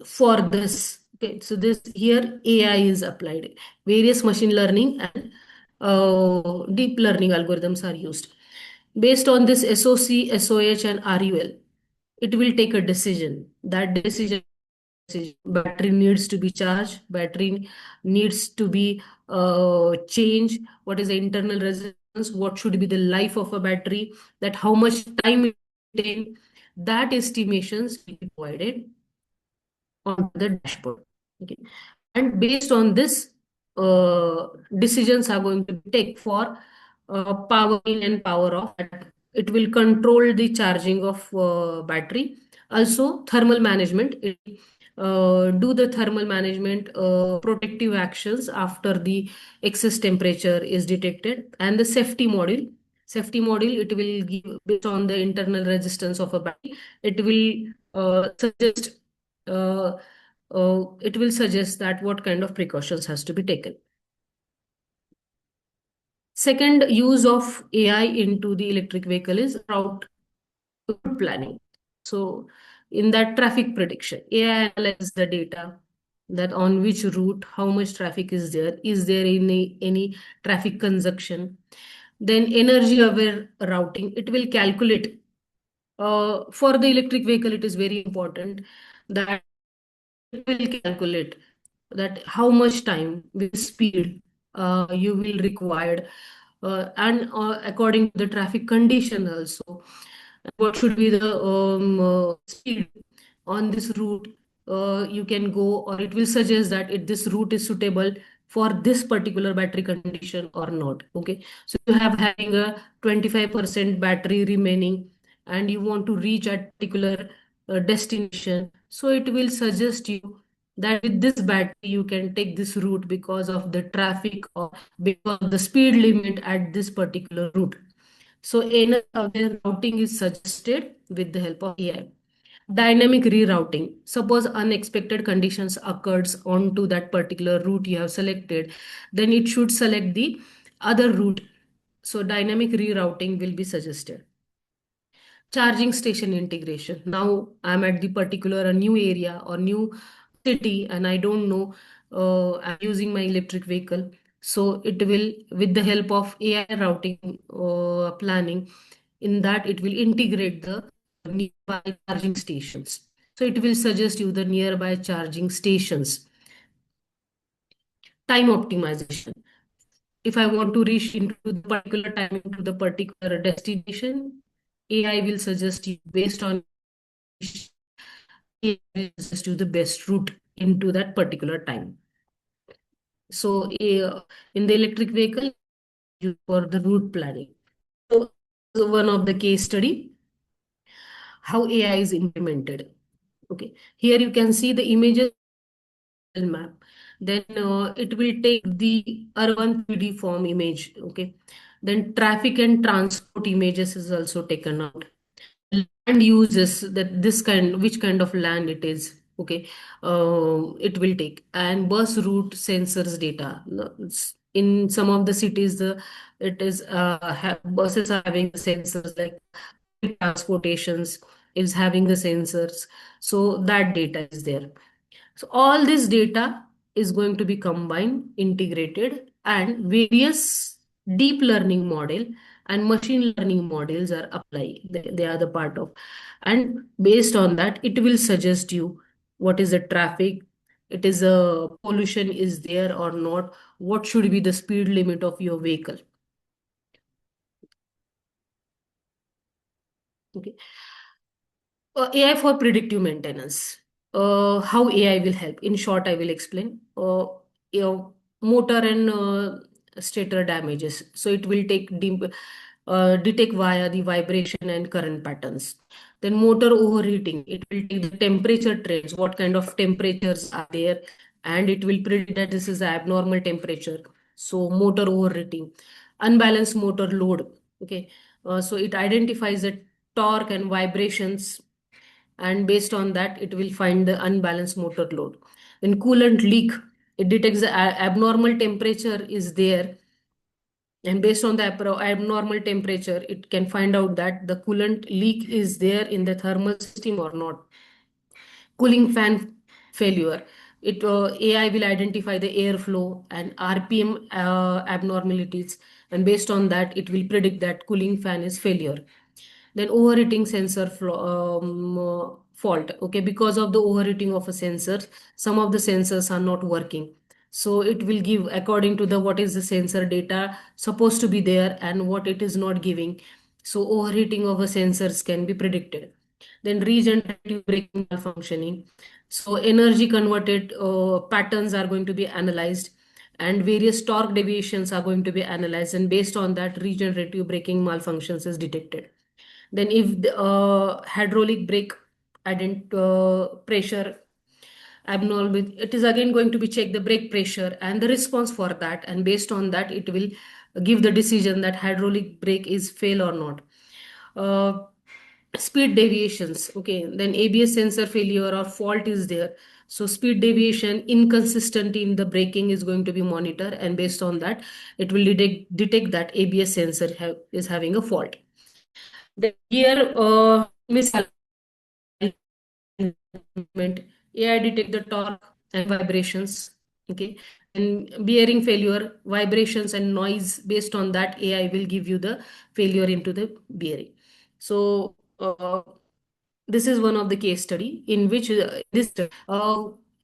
for this. Okay, so this here AI is applied. Various machine learning and deep learning algorithms are used. Based on this SOC, SOH, and RUL, it will take a decision. That decision, battery needs to be charged, battery needs to be changed. What is the internal resistance? What should be the life of a battery? That how much time it will take? That estimations will be provided on the dashboard. Okay. And based on this, decisions are going to take for power in and power off. It will control the charging of battery. Also, thermal management. It do the thermal management protective actions after the excess temperature is detected, and the safety module. Safety module, it will give based on the internal resistance of a battery. It will suggest uh, it will suggest that what kind of precautions has to be taken. Second use of AI into the electric vehicle is route planning. So in that traffic prediction, AI analyzes the data that on which route, how much traffic is there any traffic consumption. Then energy aware routing, it will calculate. For the electric vehicle, it is very important that it will calculate that how much time with speed you will require and according to the traffic condition also what should be the speed on this route you can go, or it will suggest that this route is suitable for this particular battery condition or not. Okay, so you have having a 25% battery remaining and you want to reach a particular destination, so it will suggest you that with this battery you can take this route because of the traffic or because of the speed limit at this particular route. So energy aware routing is suggested with the help of AI. Dynamic rerouting. Suppose unexpected conditions occurs onto that particular route you have selected, then it should select the other route. So dynamic rerouting will be suggested. Charging station integration. Now I'm at the particular a new area or new city and I don't know I'm using my electric vehicle. So it will, with the help of AI routing planning, in that it will integrate the nearby charging stations. So it will suggest you the nearby charging stations. Time optimization. If I want to reach into the particular time into the particular destination, AI will suggest you based on AI will suggest you the best route into that particular time. So in the electric vehicle, you for the route planning. So one of the case study, how AI is implemented. Okay, here you can see the images map. Then it will take the urban 3D form image. Okay, then traffic and transport images is also taken out. Land uses that this kind, which kind of land it is. Okay, it will take, and bus route sensors data. No, in some of the cities, the it is buses are having the sensors, like public transportations is having the sensors, so that data is there. So all this data is going to be combined, integrated, and various deep learning model and machine learning models are applied. They are the part of, and based on that, it will suggest you what is the traffic, it is a pollution is there or not, what should be the speed limit of your vehicle. Okay. AI for predictive maintenance. How AI will help? In short, I will explain. Motor and stator damages. So it will detect via the vibration and current patterns. Then motor overheating. It will take the temperature trends. What kind of temperatures are there? And it will predict that this is abnormal temperature. So motor overheating. Unbalanced motor load. Okay. So it identifies the torque and vibrations, and based on that it will find the unbalanced motor load. Then coolant leak, it detects the abnormal temperature is there, and based on the abnormal temperature it can find out that the coolant leak is there in the thermal system or not. Cooling fan failure, it AI will identify the airflow and RPM abnormalities, and based on that it will predict that cooling fan is failure. Then overheating sensor fault. Okay, because of the overheating of a sensor, some of the sensors are not working, so it will give according to the what is the sensor data supposed to be there and what it is not giving. So overheating of a sensors can be predicted. Then regenerative braking malfunctioning, so energy converted patterns are going to be analyzed, and various torque deviations are going to be analyzed, and based on that regenerative braking malfunctions is detected. Then if the hydraulic brake pressure abnormal, it is again going to be check the brake pressure and the response for that, and based on that it will give the decision that hydraulic brake is fail or not. uh, Speed deviations, okay, then ABS sensor failure or fault is there, so speed deviation inconsistent in the braking is going to be monitored, and based on that it will detect that ABS sensor is having a fault. The gear misalignment, AI detect the torque and vibrations. Okay, and bearing failure, vibrations and noise. Based on that, AI will give you the failure into the bearing. So this is one of the case study in which this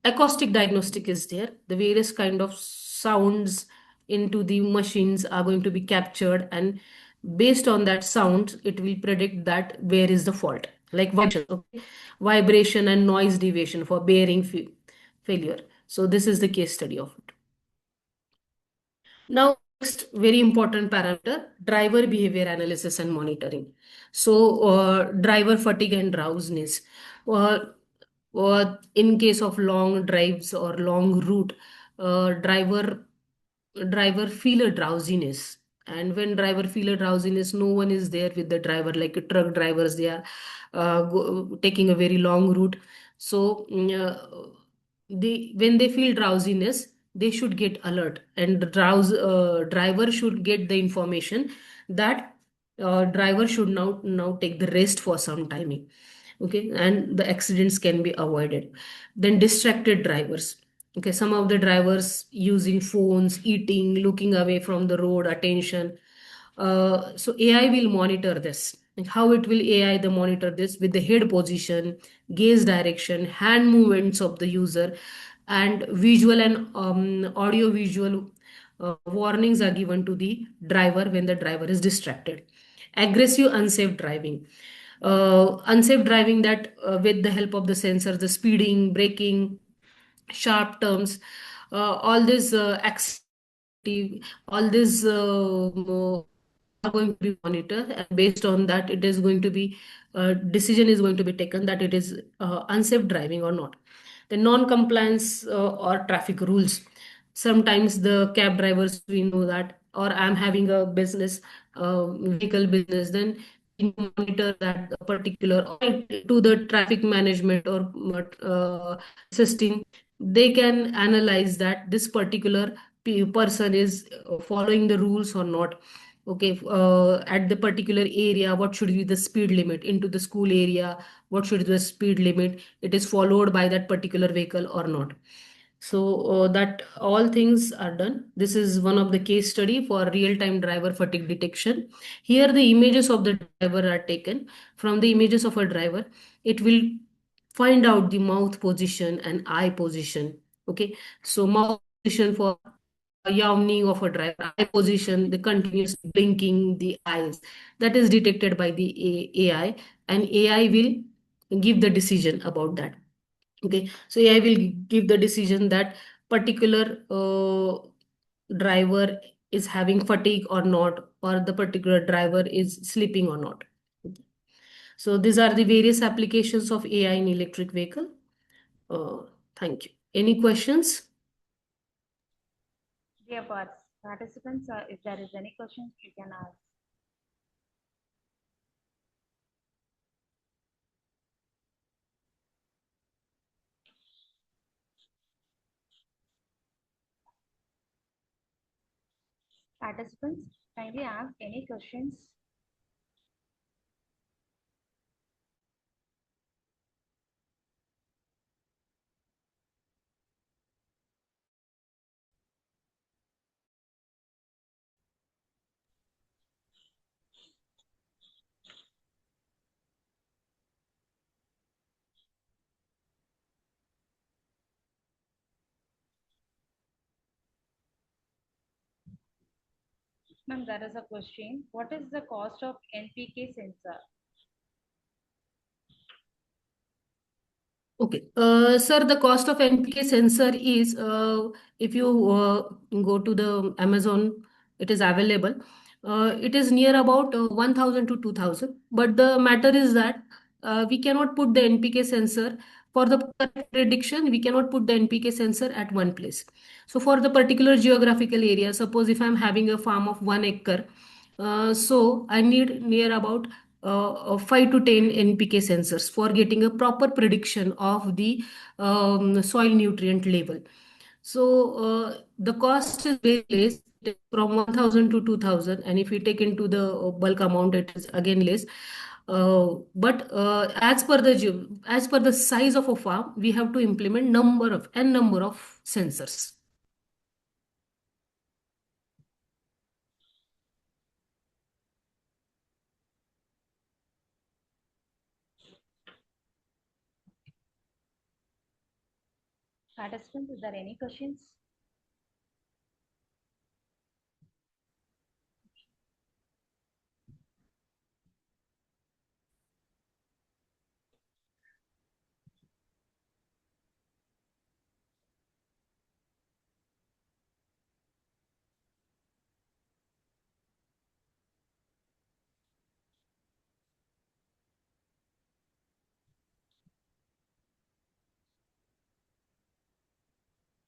acoustic diagnostic is there. The various kind of sounds into the machines are going to be captured, and based on that sound it will predict that where is the fault, like vibration, okay? Vibration and noise deviation for bearing failure. So this is the case study of it. Now, next very important parameter, driver behavior analysis and monitoring. So, driver fatigue and drowsiness. Uh, in case of long drives or long route, driver feel a drowsiness. And when driver feel a drowsiness, no one is there with the driver, like truck drivers, they are taking a very long route. So, when they feel drowsiness, they should get alert, and the driver should get the information that driver should now take the rest for some timing. Okay, and the accidents can be avoided. Then distracted drivers, Okay, some of the drivers using phones, eating, looking away from the road, attention. So AI will monitor this. Like how it will AI the monitor this with the head position, gaze direction, hand movements of the user, and visual and audio visual warnings are given to the driver when the driver is distracted. Aggressive unsafe driving. Unsafe driving that with the help of the sensor, the speeding, braking, sharp terms, all this activity, all this are going to be monitored, and based on that it is going to be decision is going to be taken that it is unsafe driving or not. The non-compliance or traffic rules. Sometimes the cab drivers, we know that, or I'm having a business, vehicle business, then we monitor that the particular or to the traffic management or system, they can analyze that this particular person is following the rules or not. Okay, at the particular area, what should be the speed limit into the school area? What should be the speed limit? It is followed by that particular vehicle or not. So that all things are done. This is one of the case study for real-time driver fatigue detection. Here the images of the driver are taken. From the images of a driver, it will find out the mouth position and eye position. Okay, so mouth position for yawning of a driver, eye position, the continuous blinking the eyes, that is detected by the AI, and AI will give the decision about that. Okay, so AI will give the decision that particular driver is having fatigue or not, or the particular driver is sleeping or not. Okay. So these are the various applications of AI in electric vehicle. Uh, Thank you. Any questions? Dear participants, if there is any questions, you can ask. Participants, kindly ask any questions. Ma'am, there is a question. What is the cost of NPK sensor? Okay. Sir, the cost of NPK sensor is, if you go to the Amazon, it is available. It is near about 1,000 to 2,000. But the matter is that we cannot put the NPK sensor for the correct prediction. We cannot put the NPK sensor at one place. So for the particular geographical area, suppose if I'm having a farm of 1 acre, so I need near about 5 to 10 NPK sensors for getting a proper prediction of the soil nutrient level. So the cost is very less. It is from 1,000 to 2,000, and if we take into the bulk amount, it is again less. But as per the size of a farm, we have to implement number of sensors. Participants, is there any questions?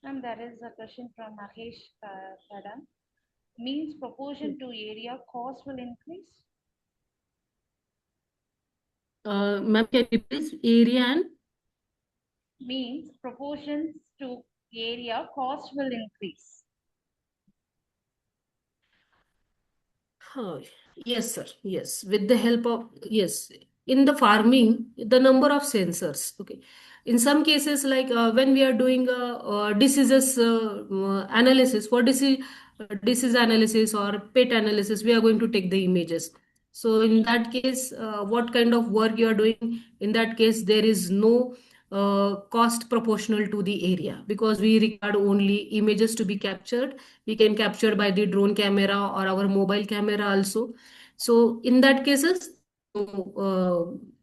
Ma'am, there is a question from Mahesh Kadam. Means proportion to area cost will increase? Ma'am, can you please area and Means proportions to area cost will increase. oh, yes, sir. Yes, with the help of, yes, in the farming, the number of sensors. Okay, in some cases, like when we are doing diseases analysis, for disease analysis or pet analysis, we are going to take the images. So in that case, what kind of work you are doing, in that case there is no cost proportional to the area, because we require only images to be captured. We can capture by the drone camera or our mobile camera also. So in that cases,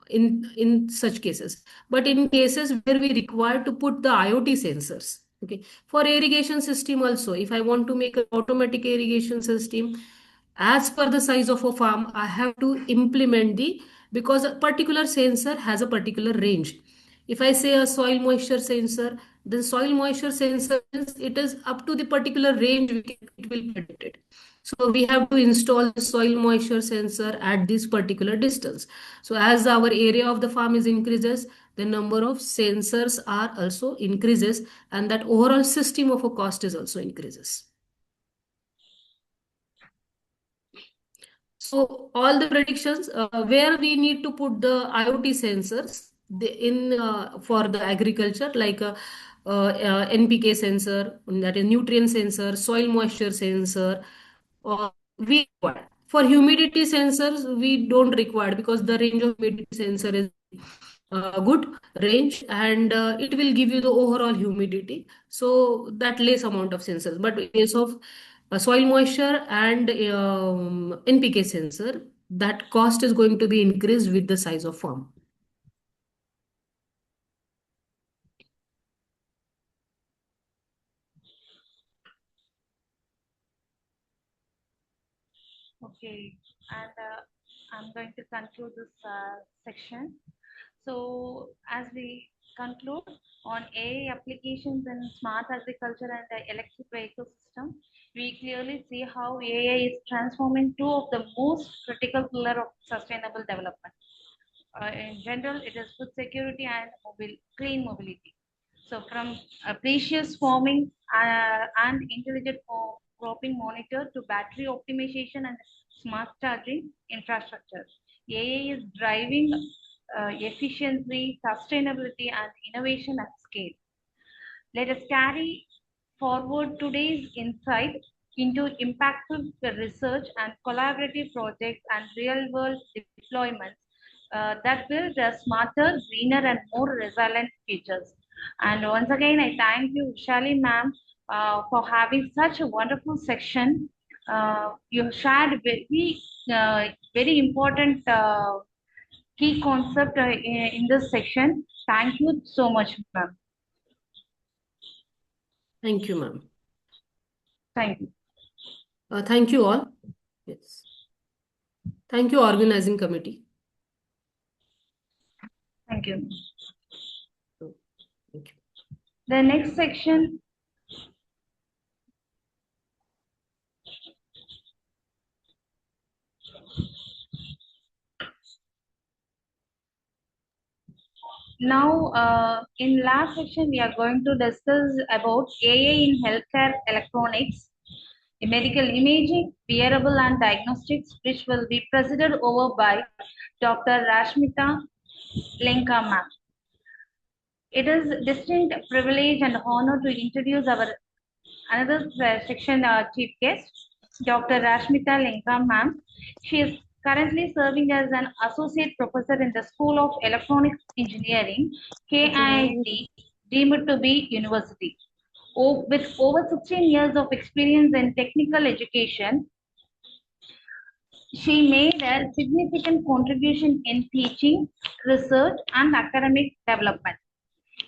in such cases. But in cases where we require to put the IoT sensors, okay, for irrigation system also, if I want to make an automatic irrigation system, as per the size of a farm, I have to implement the, because a particular sensor has a particular range. If I say a soil moisture sensor, then soil moisture sensor means it is up to the particular range it will predict it. So we have to install the soil moisture sensor at this particular distance. So as our area of the farm is increases, the number of sensors are also increases, and that overall system of a cost is also increases. So all the predictions where we need to put the IoT sensors in for the agriculture, like NPK sensor, that is nutrient sensor, soil moisture sensor, we require. For humidity sensors, we don't require, because the range of humidity sensor is good range, and it will give you the overall humidity. So that less amount of sensors. But in case of soil moisture and NPK sensor, that cost is going to be increased with the size of farm. Okay, and I'm going to conclude this section. So, as we conclude on AI applications in smart agriculture and the electric vehicle system, we clearly see how AI is transforming two of the most critical pillars of sustainable development. In general, it is food security and clean mobility. So, from precious farming and intelligent cropping monitor to battery optimization and smart charging infrastructure, AI is driving efficiency, sustainability, and innovation at scale. Let us carry forward today's insight into impactful research and collaborative projects and real world deployments that build a smarter, greener, and more resilient futures. And once again, I thank you, Shali ma'am, for having such a wonderful section. You shared very important key concept in this section. Thank you so much, ma'am. Thank you, ma'am. Thank you. Thank you all. Yes. Thank you, organizing committee. Thank you. Thank you. The next section. Now, in last section, we are going to discuss about AI in healthcare electronics, medical imaging, wearable and diagnostics, which will be presided over by Dr. Rashmita Lenka ma'am. It is a distinct privilege and honor to introduce our another section chief guest, Dr. Rashmita Lenka ma'am. She is currently serving as an associate professor in the School of Electronics Engineering, KIT, deemed to be university. With over 16 years of experience in technical education, she made a significant contribution in teaching, research, and academic development.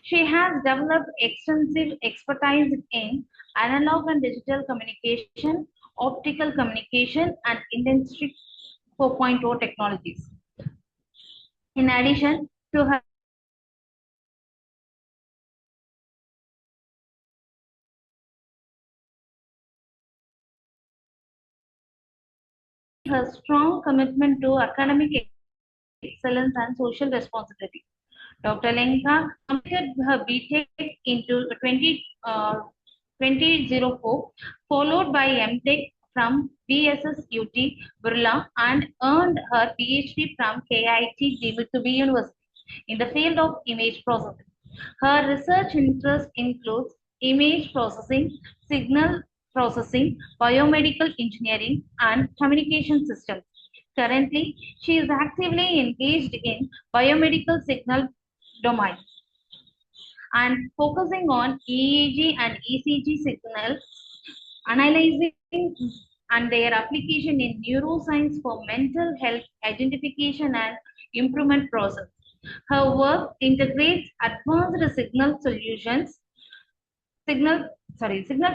She has developed extensive expertise in analog and digital communication, optical communication, and Industry 4.0 technologies. In addition to her strong commitment to academic excellence and social responsibility. Dr. Lenka completed her BTech into 2004, followed by MTech from BSSUT Burla, and earned her PhD from KIT deemed to be university in the field of image processing. Her research interests includes image processing, signal processing, biomedical engineering, and communication systems. Currently, she is actively engaged in biomedical signal domain and focusing on EEG and ECG signals, analyzing and their application in neuroscience for mental health identification and improvement process. Her work integrates advanced signal signal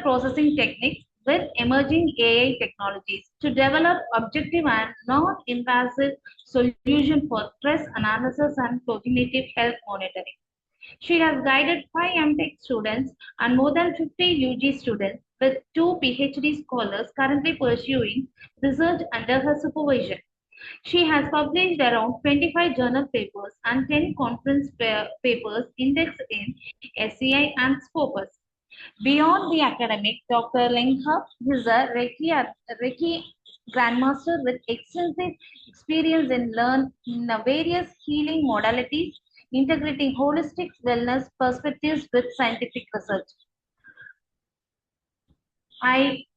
processing techniques with emerging AI technologies to develop objective and non-invasive solutions for stress analysis and cognitive health monitoring. She has guided 5 MTech students and more than 50 UG students, with 2 PhD scholars currently pursuing research under her supervision. She has published around 25 journal papers and 10 conference papers indexed in SCI and Scopus. Beyond the academic, Dr. Lenghup is a Reiki grandmaster with extensive experience in various healing modalities, integrating holistic wellness perspectives with scientific research.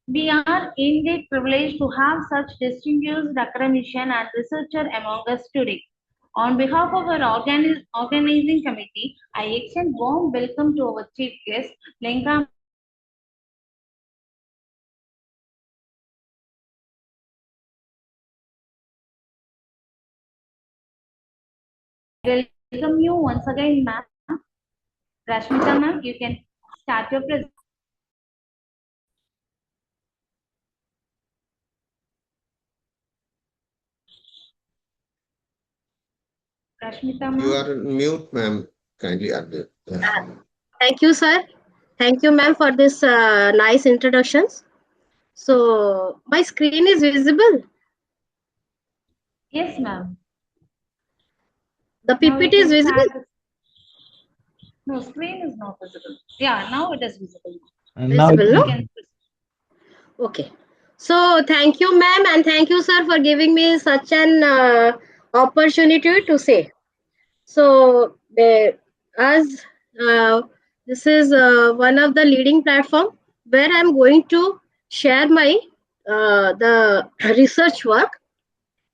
We are indeed privileged to have such distinguished academician and researcher among us today. On behalf of our organizing committee, I extend warm welcome to our chief guest, Lenka ma'am, and welcome you once again, ma'am. Rashmita ma'am, you can start your presentation. Rashmita You ma'am. are on mute, ma'am. Kindly unmute. Yeah. Thank you, sir. Thank you, ma'am, for this nice introductions. So, my screen is visible. Yes, ma'am. The Now you PPT is can visible. start. No, screen is not visible. Yeah, now it is visible. And now Visible, it You no? is can. Okay. So, thank you, ma'am, and thank you, sir, for giving me such an opportunity to say. So, as this is one of the leading platform where I'm going to share my the research work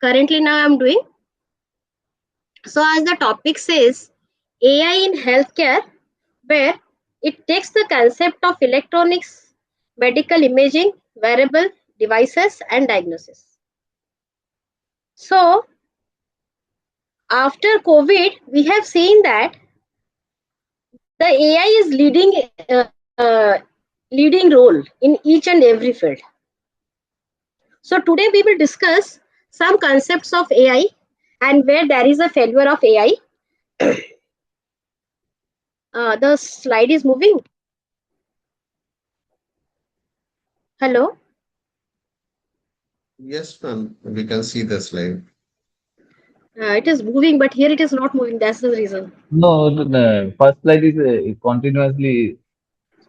currently now I'm doing. So, as the topic says, AI in healthcare, where it takes the concept of electronics, medical imaging, wearable devices, and diagnosis. So, after COVID, we have seen that the AI is leading role in each and every field. So, today we will discuss some concepts of AI and where there is a failure of AI. The slide is moving. Hello. Yes, ma'am. We can see the slide. It is moving, but here it is not moving. That's the reason. no the first slide is continuously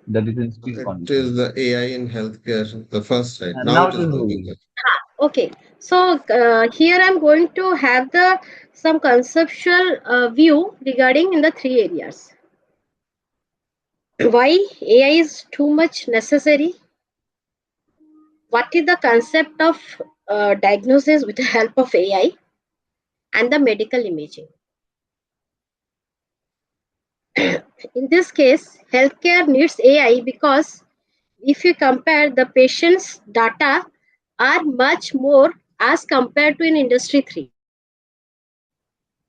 that is still It continuous. is the AI in healthcare, the first slide. And Now now it it is is moving. moving. Okay. So here I'm going to have the some conceptual view regarding in the three areas. Why AI is too much necessary? What is the concept of diagnosis with the help of AI and the medical imaging? In this case, healthcare needs AI because if you compare the patient's data are much more as compared to in industry 3.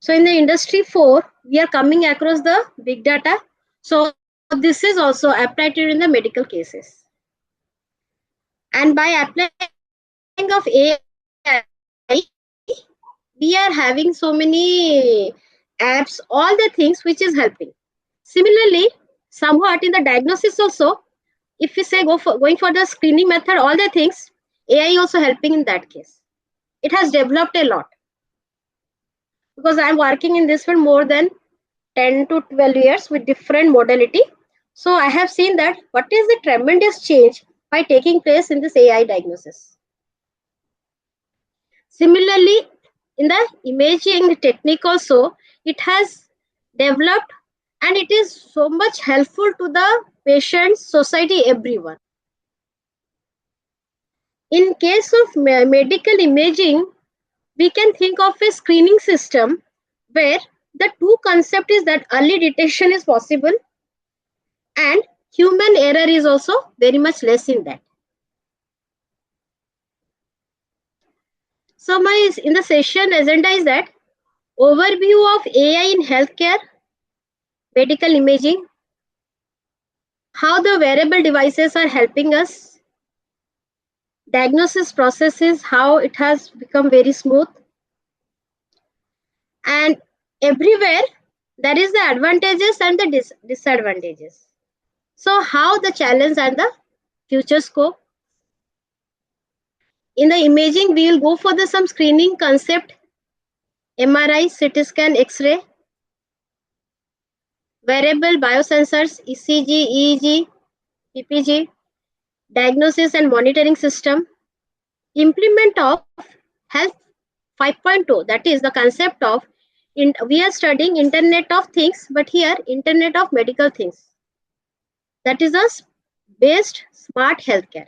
So in the industry 4, we are coming across the big data. So this is also applied in the medical cases. And by applying of AI, we are having so many apps, all the things which is helping. Similarly, somewhat in the diagnosis also, if we say going for the screening method, all the things, AI also helping in that case. It has developed a lot because I'm working in this field more than 10 to 12 years with different modality. So I have seen that what is the tremendous change by taking place in this AI diagnosis. Similarly, in the imaging technique also, it has developed and it is so much helpful to the patients, society, everyone. In case of medical imaging, we can think of a screening system where the two concept is that early detection is possible and human error is also very much less in that. So my in the session agenda is that overview of AI in healthcare, medical imaging, how the wearable devices are helping us, diagnosis processes, how it has become very smooth, and everywhere there is the advantages and the disadvantages. So how the challenge and the future scope. In the imaging, we will go for the some screening concept, MRI, CT scan, X-ray, wearable biosensors, ECG, EEG, PPG, diagnosis and monitoring system, implement of health 5.0, that is the concept of we are studying Internet of Things, but here Internet of Medical Things. That is a based smart healthcare.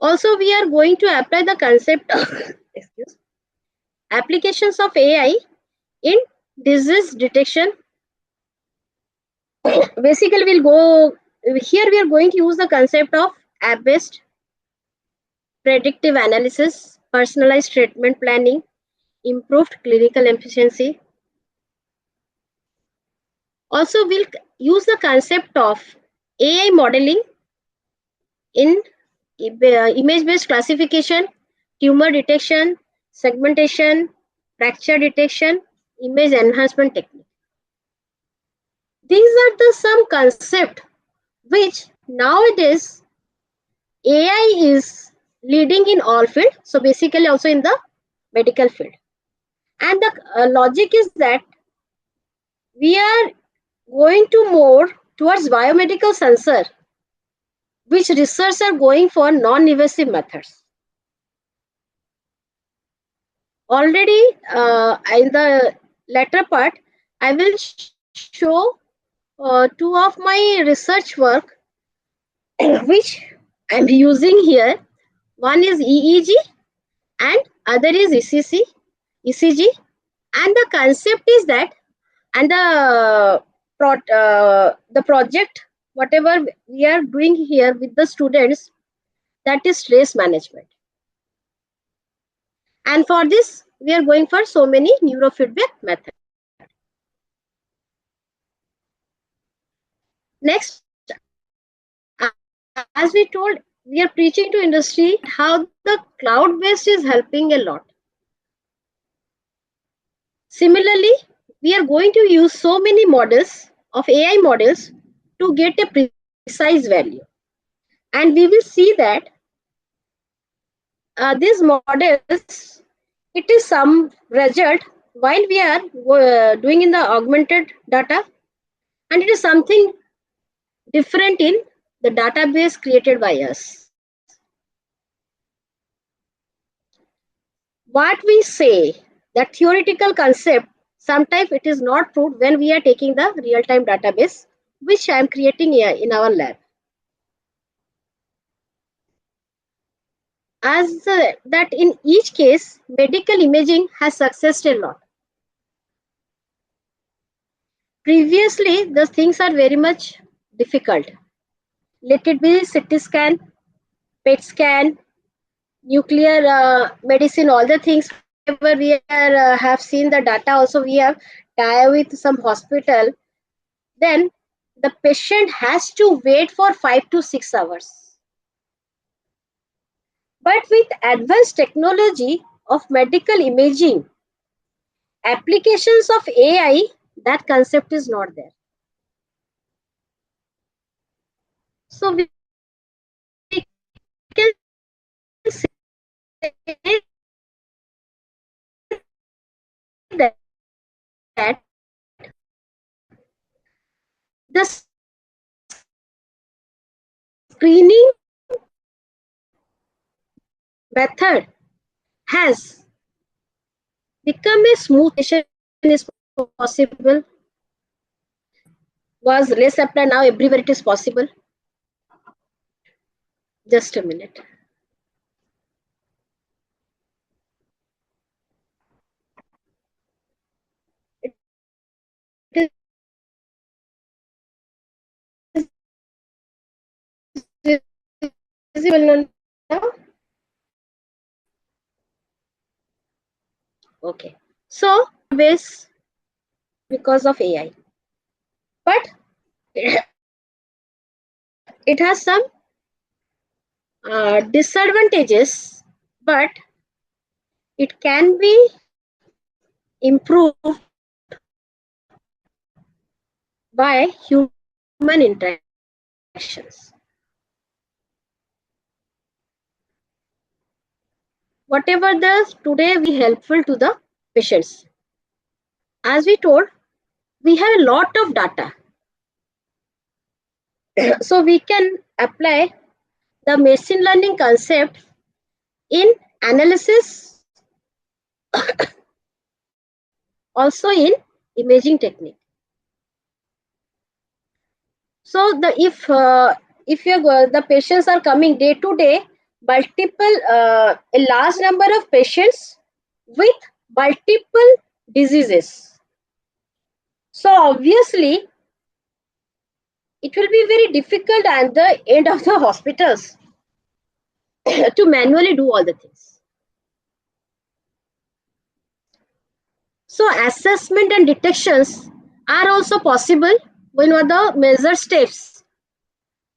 Also, we are going to apply the concept of applications of AI in disease detection. Basically, we'll go here. We are going to use the concept of app-based predictive analysis, personalized treatment planning, improved clinical efficiency. Also, we'll use the concept of AI modeling in image-based classification, tumor detection, segmentation, fracture detection, image enhancement technique. These are the some concept which nowadays AI is leading in all field. So basically also in the medical field. And the logic is that we are going to more towards biomedical sensor, which researchers are going for non-invasive methods. Already in the latter part, I will show two of my research work which I'm using here. One is EEG and other is ECG. And the concept is that, and the project, whatever we are doing here with the students, that is stress management. And for this, we are going for so many neurofeedback methods. Next, as we told, we are preaching to industry how the cloud-based is helping a lot. Similarly, we are going to use so many models of AI models to get a precise value. And we will see that these models, it is some result while we are doing in the augmented data, and it is something different in the database created by us. What we say, that theoretical concept, sometimes it is not proved when we are taking the real-time database, which I am creating here in our lab. As that in each case, medical imaging has succeeded a lot. Previously, the things are very much difficult. Let it be CT scan, PET scan, nuclear medicine, all the things. Whenever we are, have seen the data, also we have tie with some hospital, then the patient has to wait for 5 to 6 hours. But with advanced technology of medical imaging, applications of AI, that concept is not there. So we can say that the screening method has become a smooth is possible, was less applied, now everywhere it is possible. Just a minute. It is visible now? Okay. So, base because of AI. But it has some disadvantages, but it can be improved by human interactions. Whatever the today we helpful to the patients. As we told, we have a lot of data. So we can apply the machine learning concept in analysis, also in imaging technique. So if the patients are coming day to day, multiple a large number of patients with multiple diseases. So obviously, it will be very difficult at the end of the hospitals to manually do all the things. So assessment and detections are also possible when the measure steps,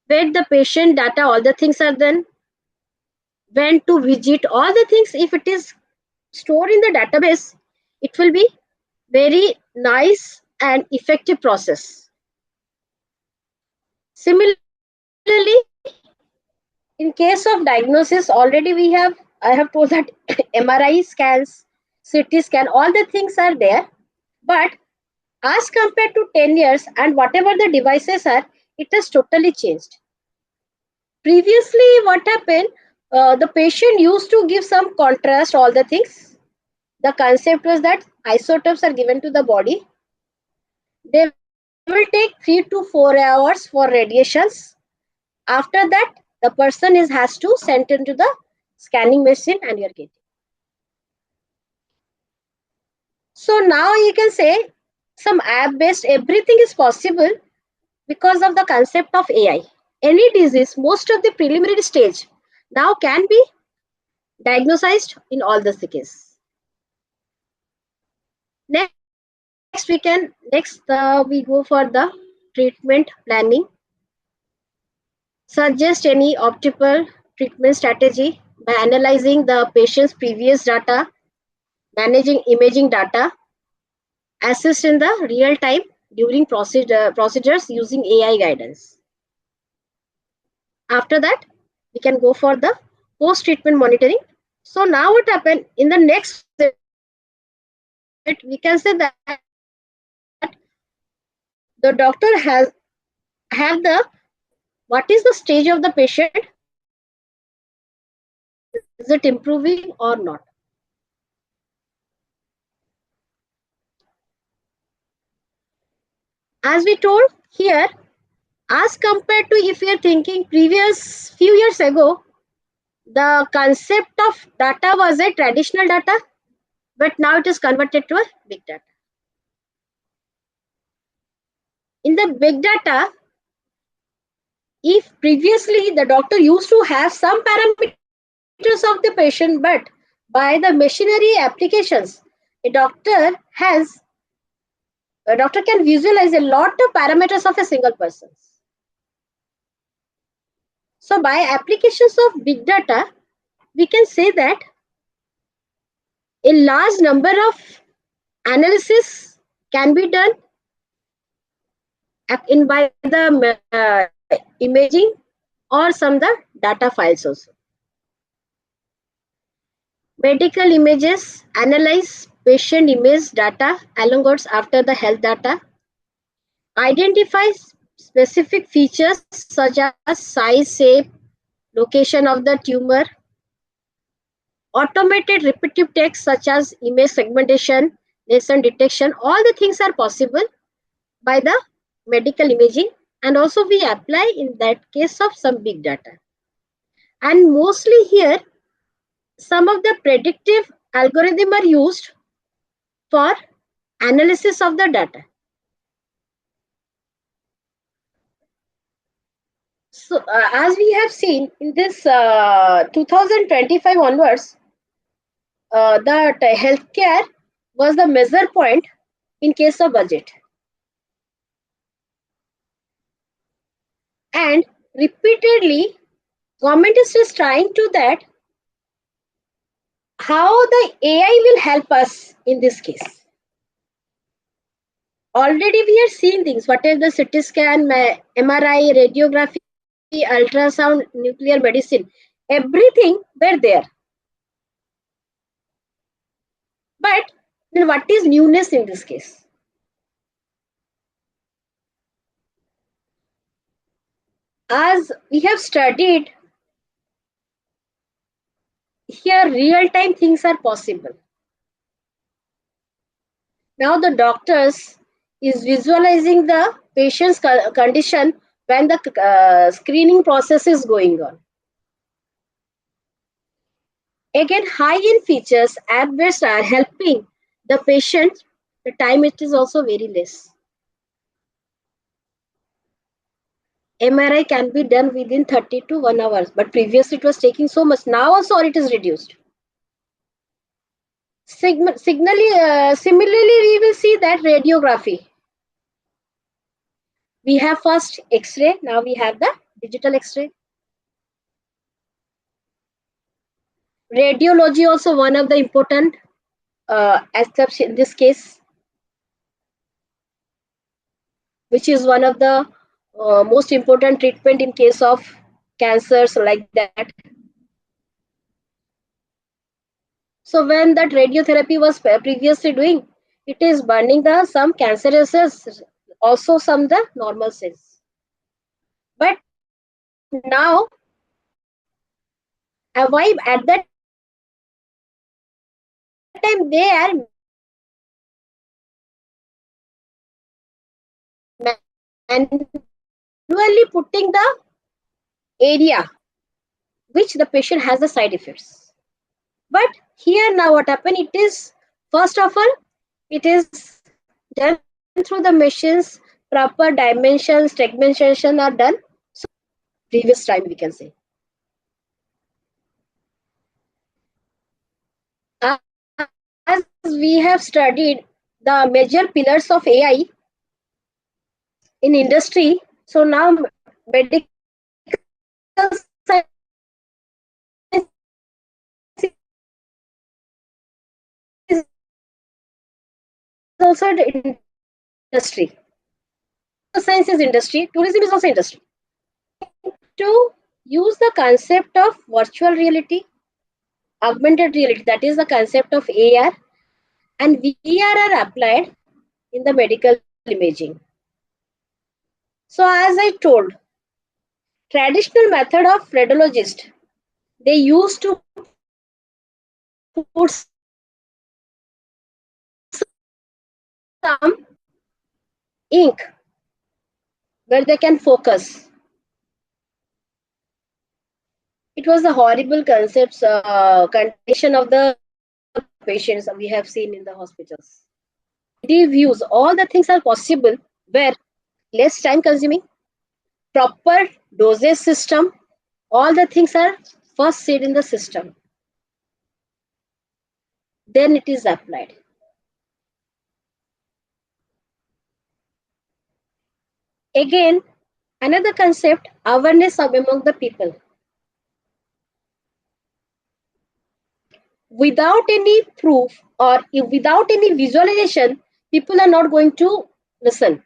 where the patient data, all the things are done, when to visit, all the things. If it is stored in the database, it will be very nice and effective process. Similarly, in case of diagnosis, already I have told that MRI scans, CT scan, all the things are there. But as compared to 10 years and whatever the devices are, it has totally changed. Previously, what happened? The patient used to give some contrast, all the things. The concept was that isotopes are given to the body. They will take 3 to 4 hours for radiations. After that, the person has to send into the scanning machine and you're getting. So now you can say some app-based, everything is possible because of the concept of AI. Any disease, most of the preliminary stage now can be diagnosed in all the cases. Next, we go for the treatment planning. Suggest any optimal treatment strategy by analyzing the patient's previous data, managing imaging data, assist in the real time during procedures using AI guidance. After that, we can go for the post-treatment monitoring. So now what happened in the next step, we can say that the doctor have the what is the stage of the patient, is it improving or not. As we told here, as compared to if we are thinking previous few years ago, the concept of data was a traditional data, but now it is converted to a big data. In the big data, if previously the doctor used to have some parameters of the patient, but by the machinery applications, a doctor can visualize a lot of parameters of a single person. So by applications of big data, we can say that a large number of analysis can be done by the imaging or some the data files also. Medical images analyze patient image data along with after the health data, identifies specific features such as size, shape, location of the tumor, automated repetitive text such as image segmentation, lesion detection, all the things are possible by the medical imaging, and also we apply in that case of some big data. And mostly here, some of the predictive algorithm are used for analysis of the data. So as we have seen in this 2025 onwards, that healthcare was the measure point in case of budget. And repeatedly, government is just trying to that how the AI will help us in this case. Already we are seeing things, what is the CT scan, MRI, radiography, ultrasound, nuclear medicine, everything were there. But then what is newness in this case? As we have studied, here real-time things are possible. Now the doctors is visualizing the patient's condition when the screening process is going on. Again, high-end features, app-based are helping the patient. The time it is also very less. MRI can be done within 30 to 1 hour, but previously it was taking so much. Now also it is reduced. Similarly, we will see that radiography. We have first X-ray, now we have the digital X-ray. Radiology also one of the important aspects in this case, which is one of the most important treatment in case of cancers like that. So when that radiotherapy was previously doing, it is burning the some cancerous cells, also some the normal cells. But now, why at that time they are manually putting the area which the patient has the side effects. But here now what happened, it is first of all, it is done through the machines, proper dimensions, segmentation are done. So previous time we can say. As we have studied the major pillars of AI in industry, so now medical science is also the industry. Science is industry, tourism is also industry. To use the concept of virtual reality, augmented reality, that is the concept of AR, and VR are applied in the medical imaging. So as I told, traditional method of radiologist, they used to put some ink where they can focus. It was a horrible condition of the patients we have seen in the hospitals. Views, all the things are possible where less time consuming, proper dosage system, all the things are first set in the system. Then it is applied. Again, another concept, awareness among the people. Without any proof or without any visualization, people are not going to listen.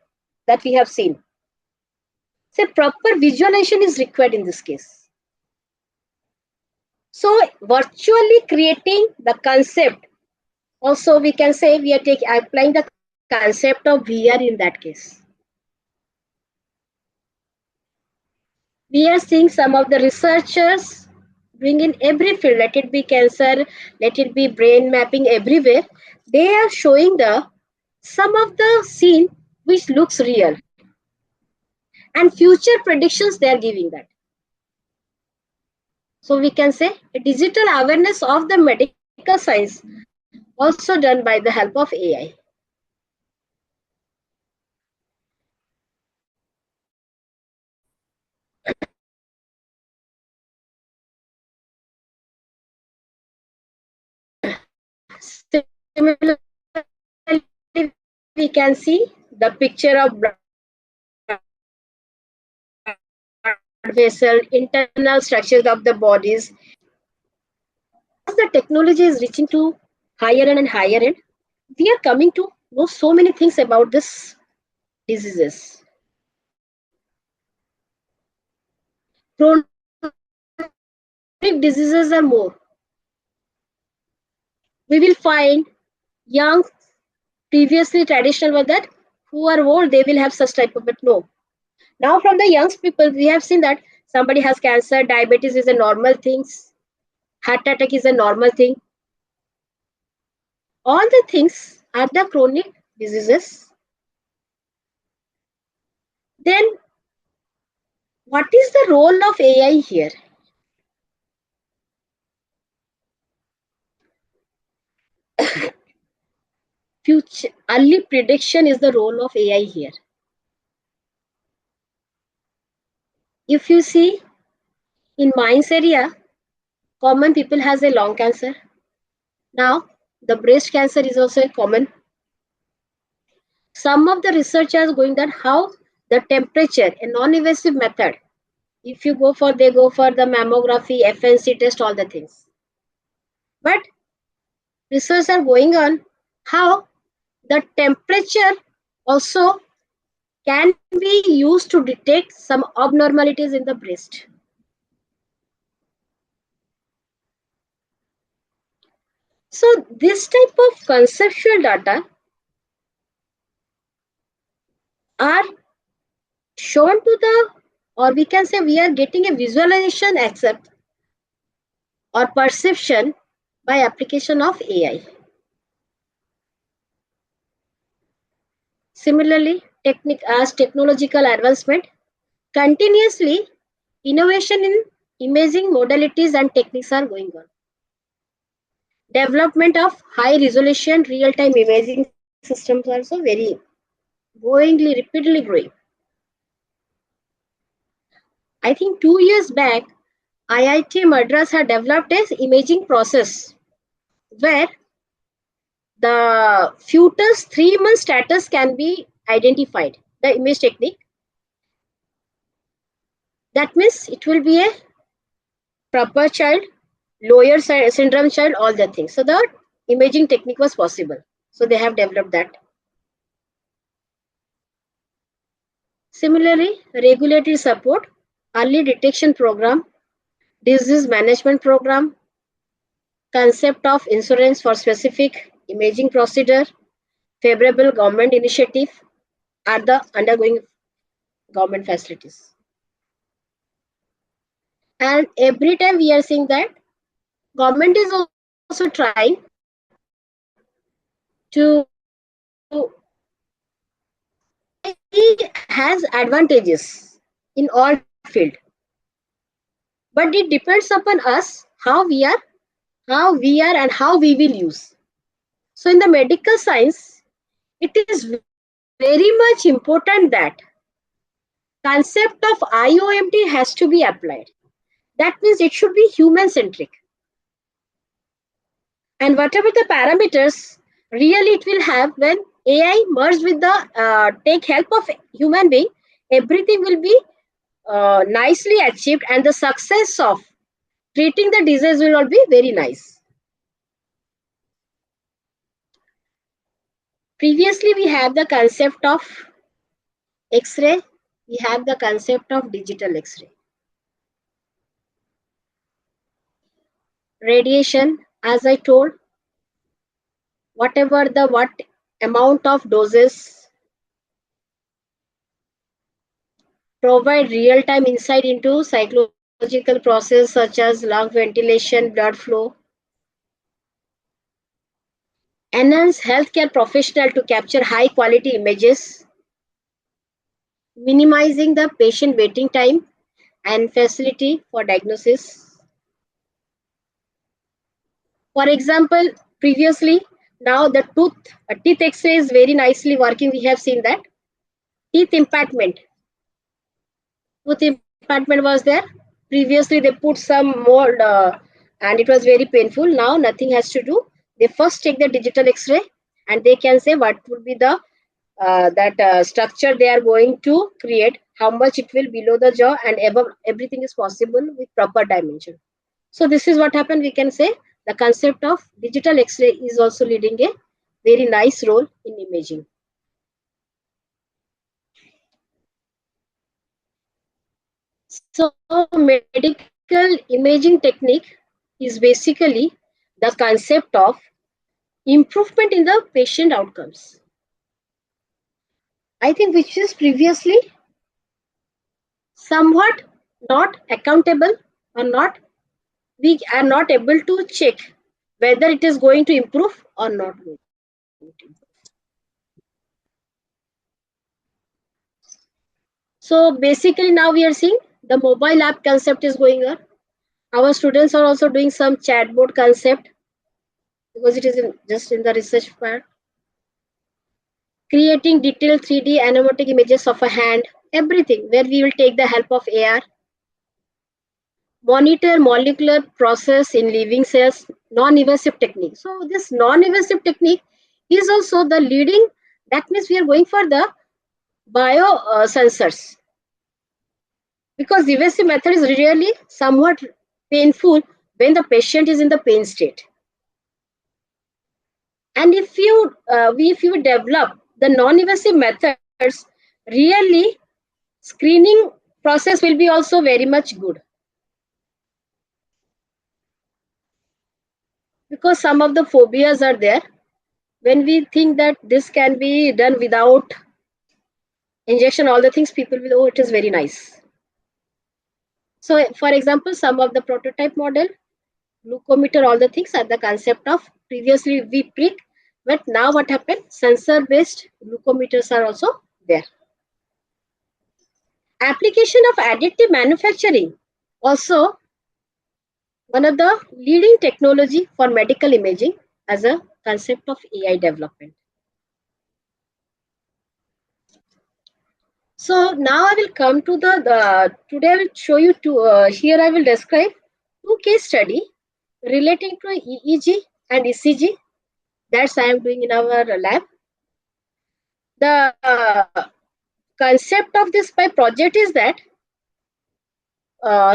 That we have seen. So proper visualization is required in this case. So virtually creating the concept. Also, we can say we are applying the concept of VR in that case. We are seeing some of the researchers, doing in every field, let it be cancer, let it be brain mapping, everywhere. They are showing the some of the scene which looks real and future predictions they are giving that. So we can say a digital awareness of the medical science also done by the help of AI. Similarly, we can see the picture of blood vessel, internal structures of the bodies. As the technology is reaching to higher and higher end, we are coming to know so many things about this diseases. Chronic diseases are more. We will find young, previously traditional were that who are old, they will have such type of, but no. Now from the young people, we have seen that somebody has cancer, diabetes is a normal thing, heart attack is a normal thing. All the things are the chronic diseases. Then what is the role of AI here? Future early prediction is the role of AI here. If you see in mines area, common people has a lung cancer. Now the breast cancer is also a common. Some of the researchers going that how the temperature, a non-invasive method. If you go for, they go for the mammography, FNC test, all the things. But research are going on how the temperature also can be used to detect some abnormalities in the breast. So this type of conceptual data are shown to the, or we can say we are getting a visualization accept or perception by application of AI. Similarly, as technological advancement, continuously innovation in imaging modalities and techniques are going on. Development of high resolution real-time imaging systems are also very rapidly growing. I think 2 years back, IIT Madras had developed an imaging process where the fetus 3 month status can be identified. The image technique. That means it will be a proper child, lower syndrome child, all the things. So the imaging technique was possible. So they have developed that. Similarly, regulatory support, early detection program, disease management program, concept of insurance for specific imaging procedure, favorable government initiative are the undergoing government facilities. And every time we are seeing that government is also trying to has advantages in all field, but it depends upon us how we are and how we will use. So in the medical science, it is very much important that concept of IOMT has to be applied. That means it should be human centric, and whatever the parameters really it will have when AI merged with the take help of human being, everything will be nicely achieved, and the success of treating the disease will all be very nice. Previously, we have the concept of X-ray, we have the concept of digital X-ray. Radiation, as I told, whatever the what amount of doses provide real-time insight into cyclotron physiological process such as lung ventilation, blood flow, enhance healthcare professional to capture high quality images, minimizing the patient waiting time and facility for diagnosis. For example, previously, now the teeth X-ray is very nicely working. We have seen that teeth impactment. Tooth impactment was there. Previously, they put some mold and it was very painful. Now, nothing has to do. They first take the digital X-ray and they can say what would be the structure they are going to create, how much it will below the jaw, and above everything is possible with proper dimension. So this is what happened. We can say the concept of digital X-ray is also leading a very nice role in imaging. So medical imaging technique is basically the concept of improvement in the patient outcomes. I think which is previously somewhat not accountable or not, we are not able to check whether it is going to improve or not going to improve. So basically now we are seeing the mobile app concept is going on. Our students are also doing some chatbot concept because it is just in the research part. Creating detailed 3D animatic images of a hand, everything where we will take the help of AR. Monitor molecular process in living cells, non-invasive technique. So this non-invasive technique is also the leading, that means we are going for the bio sensors, because invasive method is really somewhat painful when the patient is in the pain state. And if you develop the non-invasive methods, really screening process will be also very much good, because some of the phobias are there. When we think that this can be done without injection, all the things, people will, oh, it is very nice. So for example, some of the prototype model, glucometer, all the things are the concept of previously we prick, but now what happened, sensor based glucometers are also there. Application of additive manufacturing, also one of the leading technology for medical imaging as a concept of AI development. So now I will come to today I will show you here I will describe two case study relating to EEG and ECG. That's I am doing in our lab. The concept of this by project is that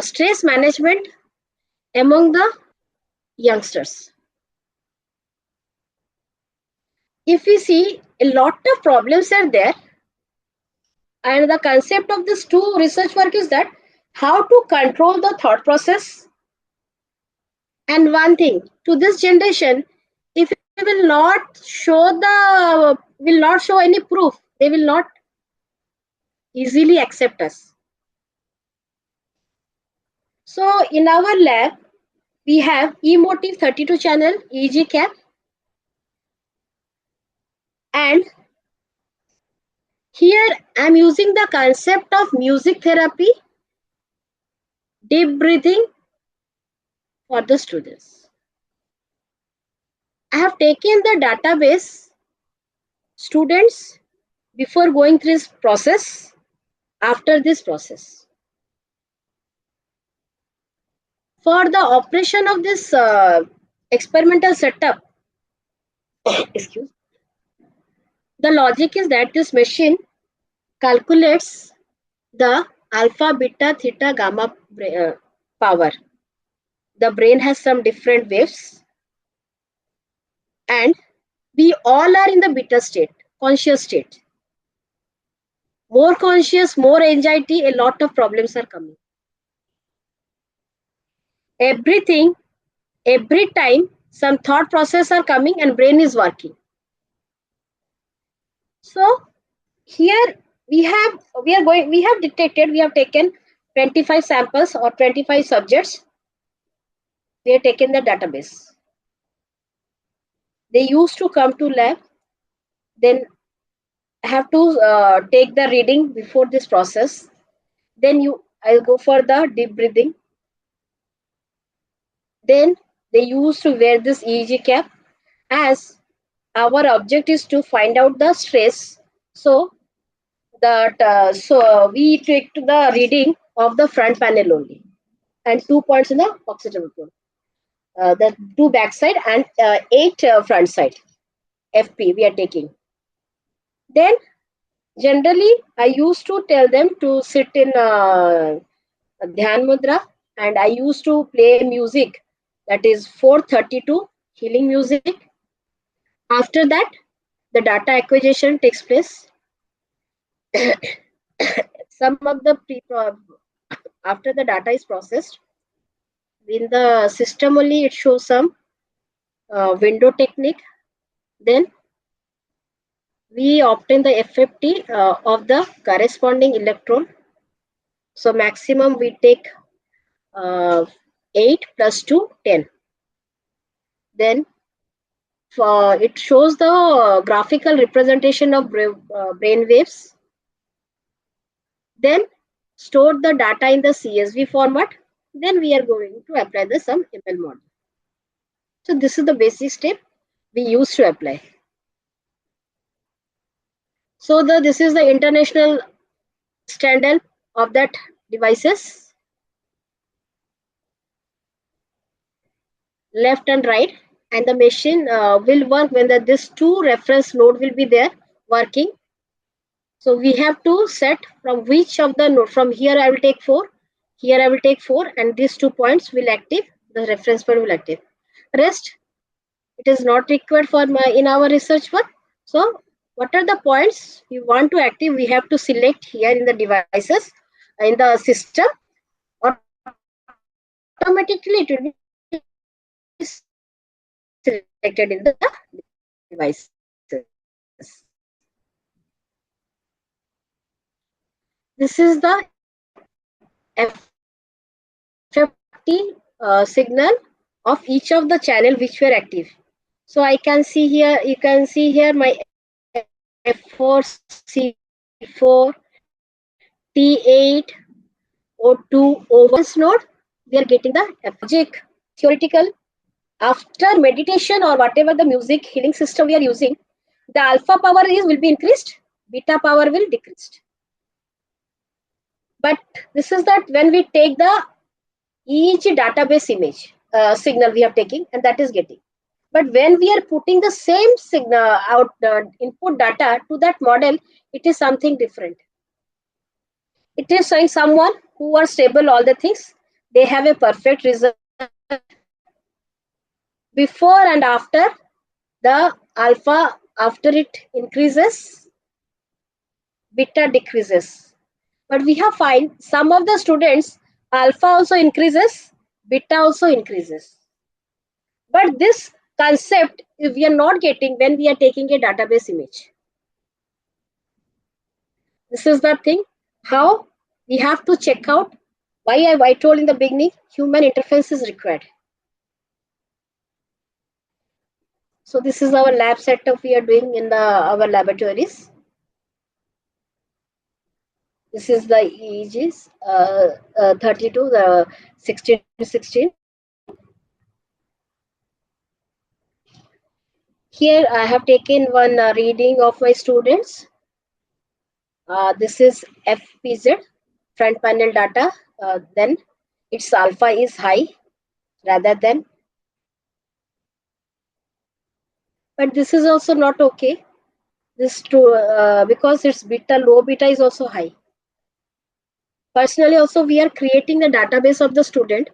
stress management among the youngsters. If we see, a lot of problems are there, and the concept of this two research work is that how to control the thought process. And one thing, to this generation, if we will not show any proof, they will not easily accept us. So in our lab, we have emotive 32 channel EEG cap, and here I am using the concept of music therapy, deep breathing for the students. I have taken the database students before going through this process, after this process. For the operation of this experimental setup, excuse, the logic is that this machine calculates the alpha, beta, theta, gamma power. The brain has some different waves, and we all are in the beta state, conscious state. More conscious, more anxiety, a lot of problems are coming. Everything, every time, some thought process are coming and brain is working. So here we have taken 25 samples or 25 subjects. We have taken the database. They used to come to lab, then have to take the reading before this process. Then I'll go for the deep breathing. Then they used to wear this EEG cap, as our object is to find out the stress. So we take the reading of the front panel only, and 2 points in the oxygen. The 2 back side and 8 front side FP we are taking. Then generally I used to tell them to sit in Dhyan Mudra, and I used to play music, that is 432 healing music. After that, the data acquisition takes place. Some of the after the data is processed in the system only, it shows some window technique. Then we obtain the FFT of the corresponding electron. So maximum we take 8 plus 2, 10. Then it shows the graphical representation of brain waves. Then store the data in the CSV format. Then we are going to apply the some ML model. So this is the basic step we use to apply. So this is the international standard of that devices, left and right, and the machine will work when this 2 reference node will be there working. So we have to set from which of the node. From here I will take 4, here I will take 4, and these 2 points will active, the reference point will active. Rest, it is not required for in our research work. So what are the points we want to active, we have to select here in the devices, in the system. Automatically it will be selected in the devices. This is the FFT signal of each of the channel which were active. So I can see here, you can see here my F4, C4, T8, O2, O1 node. We are getting the logic, theoretical. After meditation or whatever the music healing system we are using, the alpha power will be increased, beta power will decreased. But this is that when we take the each database image signal we are taking, and that is getting. But when we are putting the same signal out input data to that model, it is something different. It is showing someone who are stable all the things, they have a perfect result. Before and after, the alpha, after it increases, beta decreases. But we have find some of the students, alpha also increases, beta also increases. But this concept we are not getting when we are taking a database image. This is the thing, how we have to check out. Why I told in the beginning, human interface is required. So this is our lab setup we are doing in our laboratories. This is the EEGs, 32, the 16 to 16. Here I have taken one reading of my students. This is FPZ, front panel data. Then its alpha is high rather than. But this is also not okay. This because its beta, low beta is also high. Personally also we are creating the database of the student,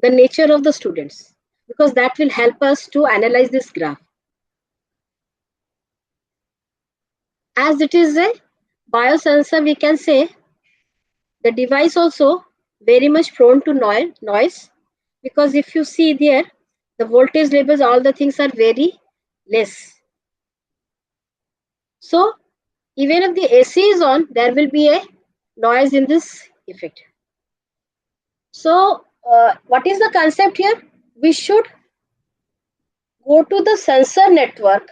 the nature of the students, because that will help us to analyze this graph. As it is a biosensor, we can say the device also very much prone to noise, because if you see there, the voltage levels, all the things are very less. So even if the AC is on, there will be a noise in this effect. So what is the concept here? We should go to the sensor network,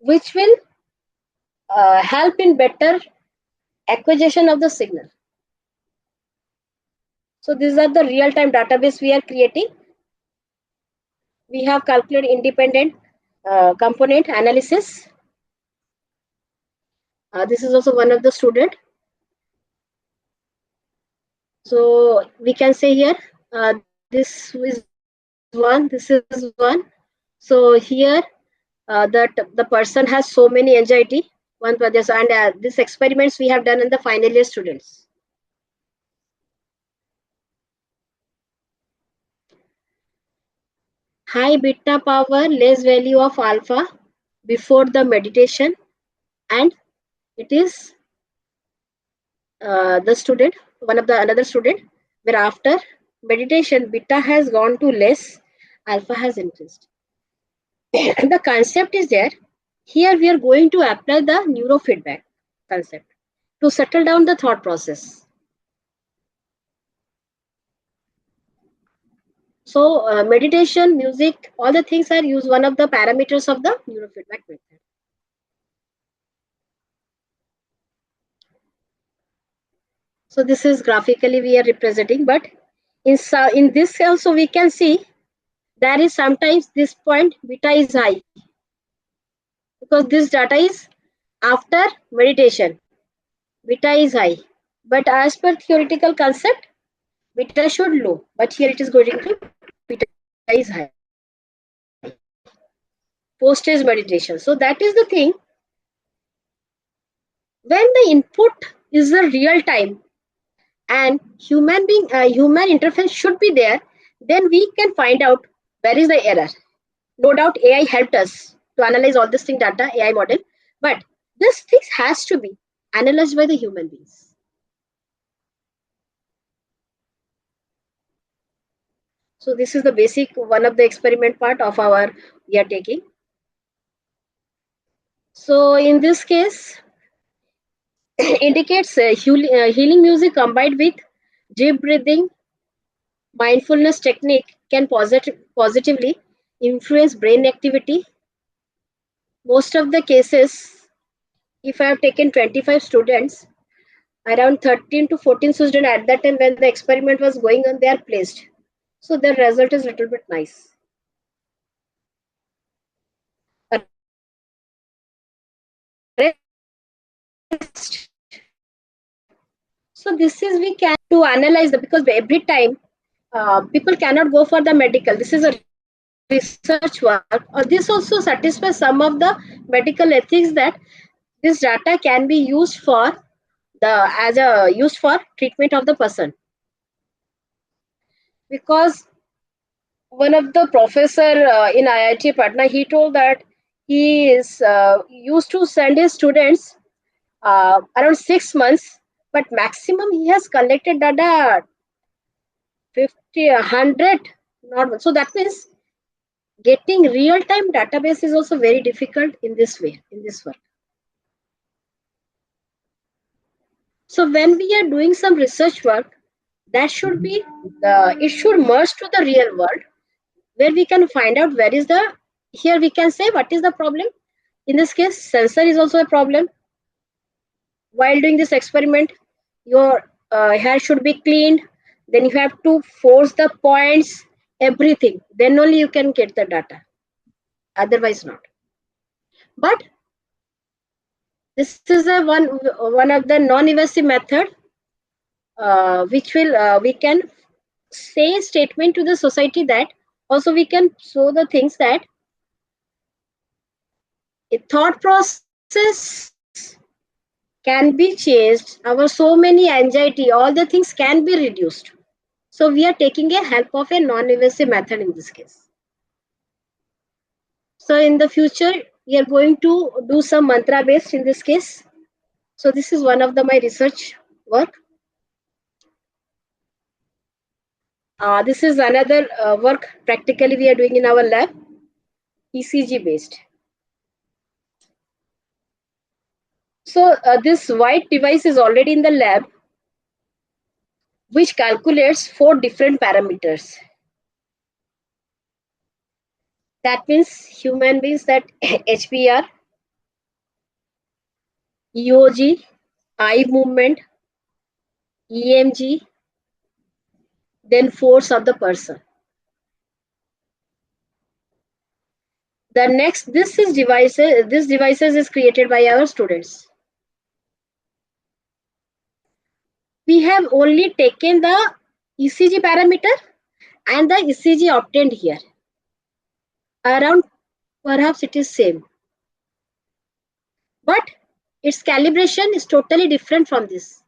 which will help in better acquisition of the signal. So these are the real-time database we are creating. We have calculated independent component analysis. This is also one of the student. So we can say here, this is one, this is one. So here that the person has so many anxiety, one for this, and these experiments we have done in the final year students. High beta power, less value of alpha before the meditation, and it is the student, one of the another student, where after meditation beta has gone to less, alpha has increased. The concept is there. Here we are going to apply the neurofeedback concept to settle down the thought process. So meditation, music, all the things are used, one of the parameters of the neurofeedback method. So this is graphically we are representing, but in this also we can see there is sometimes this point beta is high because this data is after meditation. Beta is high, but as per theoretical concept, beta should low, but here it is going to beta is high. Post stage meditation. So that is the thing. When the input is the real time and human interface should be there, then we can find out where is the error. No doubt AI helped us to analyze all this thing data, AI model, but this thing has to be analyzed by the human beings. So this is the basic one of the experiment part of our we are taking. So in this case, indicates healing music combined with deep breathing, mindfulness technique can positively influence brain activity. Most of the cases, if I have taken 25 students, around 13 to 14 students at that time when the experiment was going on, they are placed. So the result is a little bit nice. So this is we can to analyze the because every time people cannot go for the medical. This is a research work, or this also satisfies some of the medical ethics that this data can be used for the as a used for treatment of the person. Because one of the professor in IIT Patna, he told that he is used to send his students around 6 months, but maximum he has collected data 50, 100, not so that means getting real time database is also very difficult in this way in this work. So when we are doing some research work, that should be it should merge to the real world where we can find out where is the here we can say what is the problem. In this case, sensor is also a problem. While doing this experiment, your hair should be cleaned. Then you have to force the points, everything. Then only you can get the data. Otherwise, not. But this is a one of the non-evasive method, which will we can say statement to the society that also we can show the things that a thought process can be changed. Our so many anxiety, all the things can be reduced. So we are taking a help of a non-evasive method in this case. So in the future, we are going to do some mantra based in this case. So this is one of my research work. This is another work practically we are doing in our lab, ECG based. So this white device is already in the lab. which calculates 4 different parameters. That means human beings that HBR, EOG, eye movement, EMG, then force of the person. The next, this devices is created by our students. We have only taken the ECG parameter and the ECG obtained here. Around perhaps it is same. But its calibration is totally different from this.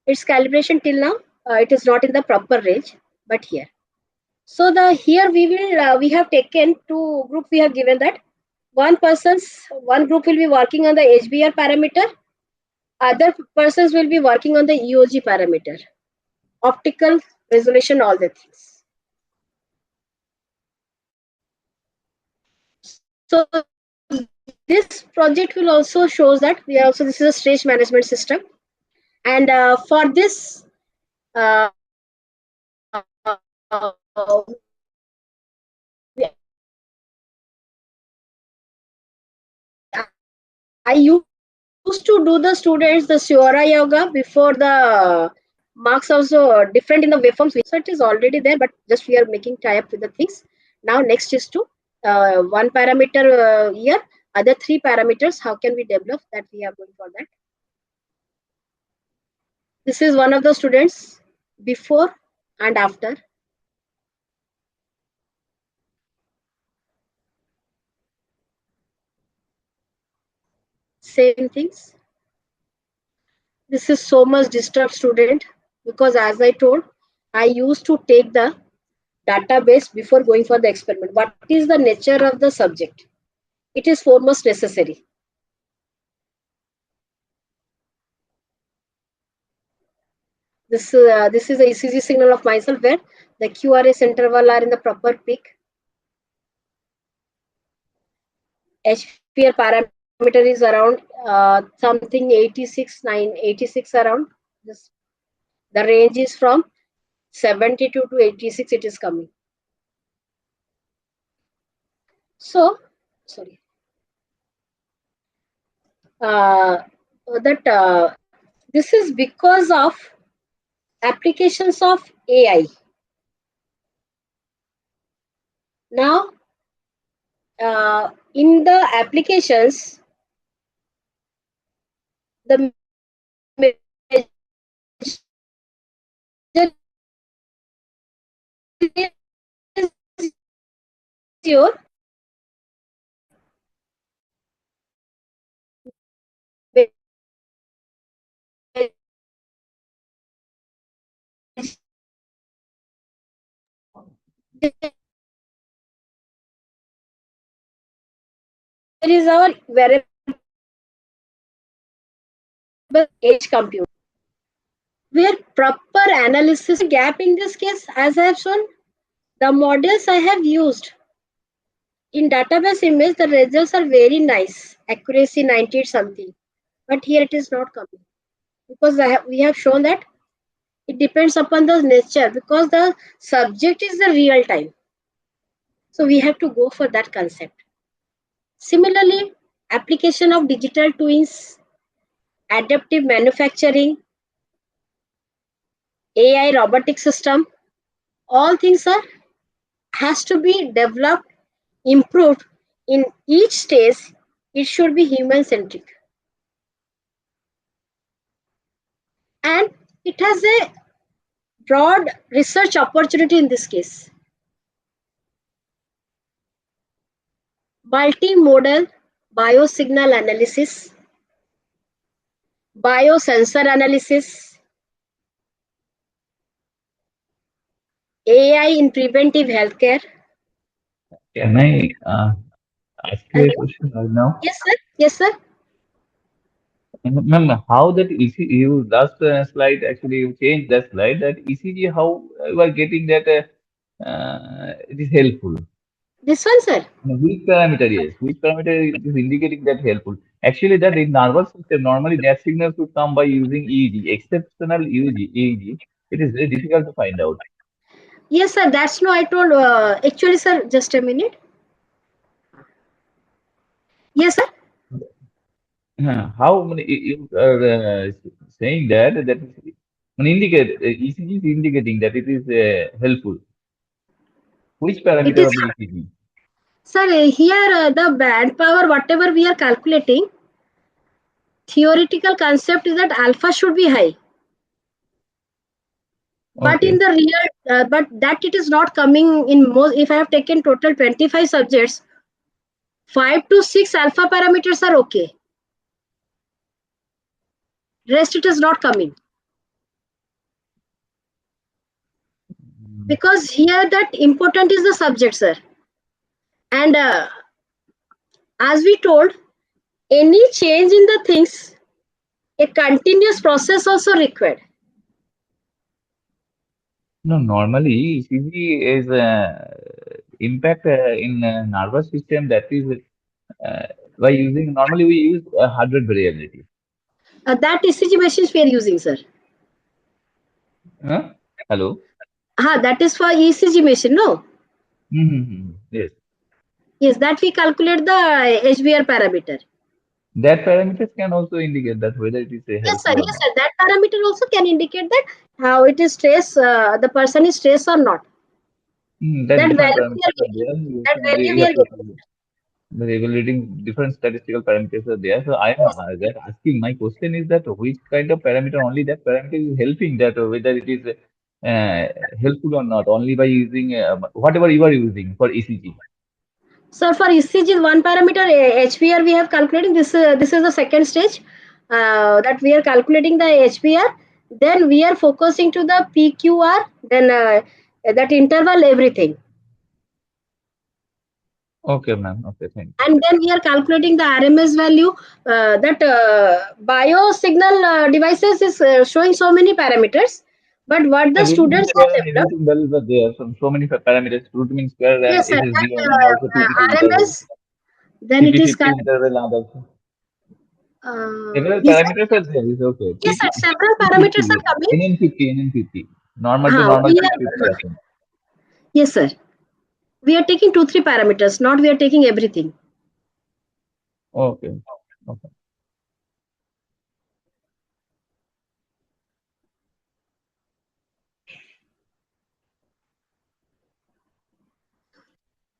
Its calibration till now, it is not in the proper range, but here. So the here we have taken 2 groups. We have given that one group will be working on the HBR parameter, other persons will be working on the EOG parameter, optical resolution, all the things. So this project will also shows that this is a stage management system, and for this uh, I used to do the students the Shiora yoga before the marks also different in the waveforms. So it is already there, but just we are making tie up with the things. Now next is to one parameter here, other 3 parameters. How can we develop that? We are going for that. This is one of the students before and after. Same things. This is so much disturbed student because as I told, I used to take the database before going for the experiment. What is the nature of the subject? It is foremost necessary. This is a ECG signal of myself where the QRS interval are in the proper peak. HPR parameter is around something 86 around. This, the range is from 72 to 86. It is coming. So sorry. This is because of applications of AI. Now, in the applications, the major is your there is our variable edge compute, where proper analysis gap in this case, as I have shown, the models I have used in database image, the results are very nice, accuracy 98 something, but here it is not coming because we have shown that it depends upon the nature because the subject is the real time. So we have to go for that concept. Similarly, application of digital twins, adaptive manufacturing, AI robotic system, all things are has to be developed, improved in each stage. It should be human centric, and it has a broad research opportunity in this case. Multimodal biosignal analysis, biosensor analysis, AI in preventive healthcare. Can I ask you a question right now? Yes, sir. Yes, sir. Ma'am, how that ECG, you last slide, actually, you changed that slide, that ECG, how you are getting that it is helpful? This one, sir. Which parameter, yes, which parameter is indicating that helpful? Actually, that in nervous system, normally that signal should come by using EEG, exceptional EEG. it is very difficult to find out. Yes, sir. That's no. I told. Actually, sir, just a minute. Yes, sir. How many you are saying that indicate ECG is indicating that it is helpful. Which It parameter is, of the ECG? sir. Here, the band power, whatever we are calculating, theoretical concept is that alpha should be high. But in Okay. the real, but that it is not coming in most. If I have taken total 25 subjects, 5 to 6 alpha parameters are okay. Rest it is not coming. Because here that important is the subject, sir. And as we told, any change in the things, a continuous process also required. No, normally ECG is impact in nervous system, that is uh, by using, normally we use heart rate variability. That ECG machines we are using, sir. Huh? Hello? That is for ECG machine, no? Yes. Yes, that we calculate the HBR parameter. That parameters can also indicate that whether it is Yes, sir. helpful or Yes, not. sir. That parameter also can indicate that how it is stress, the person is stressed or not. That That different value we are parameters are getting. there. That value You we are have to getting. the evaluating different statistical parameters are there. So I am Yes. that asking, my question is that which kind of parameter, only that parameter is helping, that whether it is helpful or not, only by using whatever you are using for ECG. So for ECG, one parameter HBR we have calculating. This is the second stage that we are calculating the HBR. Then we are focusing to the PQR. Then that interval everything. Okay, ma'am. Okay, thank you. And then we are calculating the RMS value. That biosignal devices is showing so many parameters. But what the Root mean students square have and developed, everything values are there. So many parameters, root mean square and yes, sir, SSD that and also TTT interval, RMS, then it is TT50 called, interval and others. Several yes, sir. parameters are there. It's okay. Yes, sir, TT, several parameters T50, are coming. NN50, NN50. Normal to normal We test are, 50%. yes, sir. We are taking 2 3 parameters, not we are taking everything. Okay. Okay.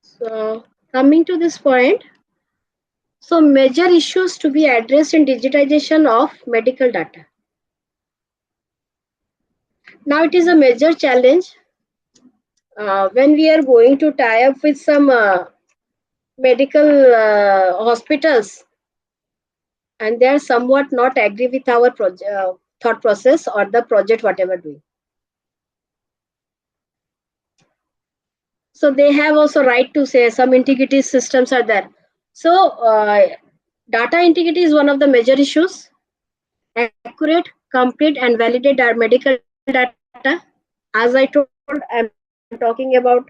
So coming to this point, so major issues to be addressed in digitization of medical data. Now it is a major challenge when we are going to tie up with some medical hospitals, and they are somewhat not agree with our thought process or the project whatever doing. So they have also right to say some integrity systems are there. So data integrity is one of the major issues. Accurate, complete, and validate our medical data. As I told, I'm talking about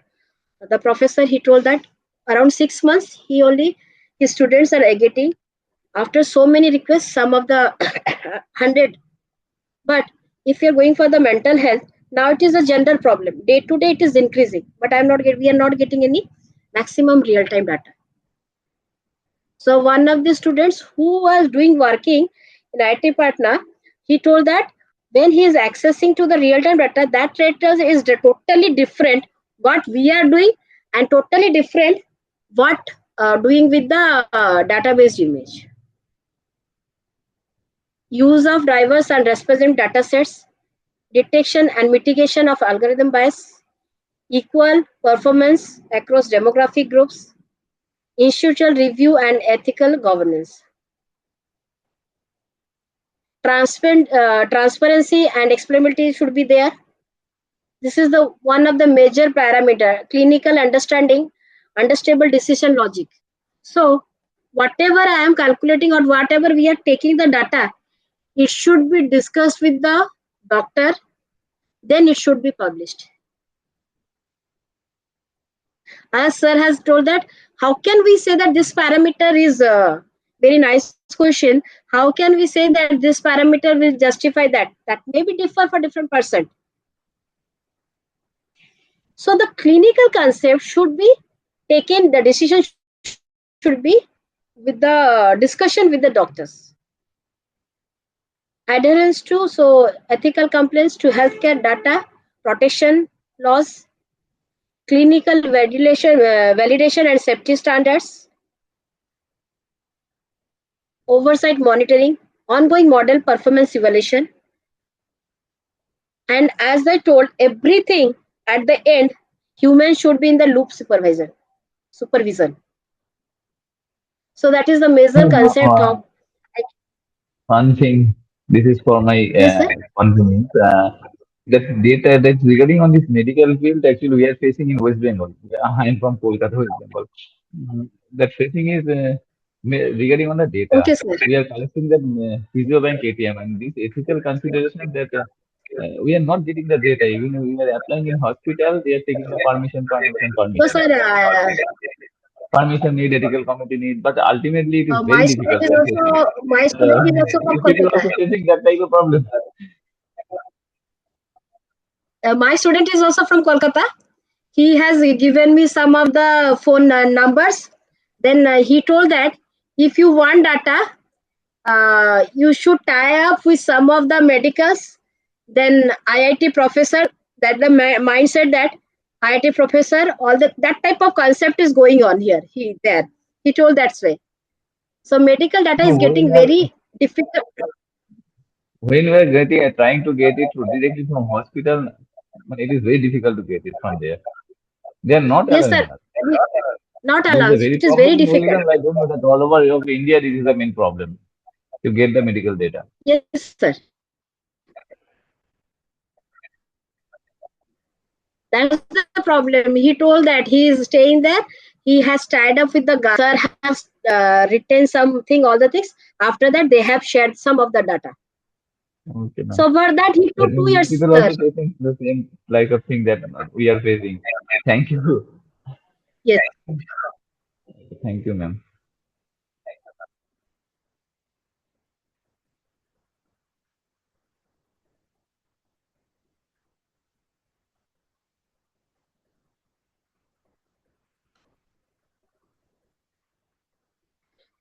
the professor. He told that around 6 months, he only his students are getting after so many requests, some of the 100. But if you're going for the mental health, now it is a general problem. Day to day, it is increasing. But we are not getting any maximum real time data. So one of the students who was doing working in IT partner, he told that when he is accessing to the real time data, that data is totally different what we are doing and totally different what doing with the database image. Use of diverse and representative data sets, detection and mitigation of algorithm bias, equal performance across demographic groups, institutional review and ethical governance. Transparency and explainability should be there. This is the one of the major parameter. Clinical understanding, understandable decision logic. So whatever I am calculating or whatever we are taking the data, it should be discussed with the doctor. Then it should be published. As sir has told that, how can we say that this parameter is a very nice question? How can we say that this parameter will justify that? That may be differ for different person. So the clinical concept should be taken, the decision should be with the discussion with the doctors. Adherence to ethical compliance to healthcare data protection laws, clinical validation and safety standards, oversight monitoring, ongoing model performance evaluation, and as I told, everything at the end, humans should be in the loop supervision. So that is the major concept of. One thing, this is for my Yes, sir. convenience. That data that's regarding on this medical field, actually, we are facing in West Bengal. I am from Kolkata, West Bengal. That facing is regarding on the data. Okay, sir. We are collecting the physio bank ATM, and this ethical consideration that we are not getting the data. Even we are applying in hospital, they are taking the So, permission. sir, Permission need, ethical committee need, but ultimately it is very my student difficult. is We are facing. also my student is also from You people Kolkata. also facing that type of problem. My student is also from Kolkata. He has given me some of the phone numbers. Then he told that if you want data, you should tie up with some of the medicals. Then IIT professor, that the mindset that IIT professor, all that type of concept is going on here. He told that's way. So medical data No, is getting very difficult. when we are getting, trying to get it directly from hospital, it is very difficult to get it from there. They are not Yes, sir. allowing us. Not This is allowed. a very It is very problem in difficult. Western. I don't know that all over of India, this is the main problem to get the medical data. Yes, sir. That's the problem. He told that he is staying there. He has tied up with the sir has written something, all the things. After that, they have shared some of the data. Okay, ma'am. So for that, he That took means 2 years, people sir. also facing the same like of thing that we are facing. Thank you. Yes. Thank you, ma'am.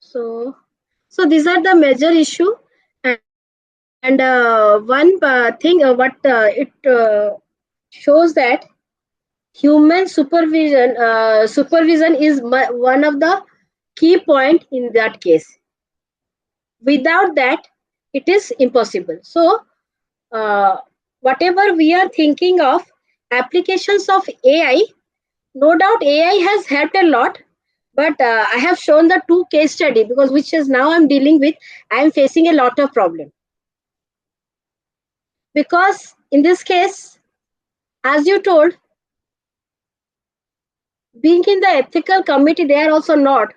So, so these are the major issue, and one thing what it shows that human supervision is one of the key point in that case. Without that, it is impossible. So, uh, whatever we are thinking of applications of AI, no doubt AI has helped a lot. But I have shown the two case study because which is now I'm dealing with. I am facing a lot of problem because in this case, as you told, being in the ethical committee, they are also not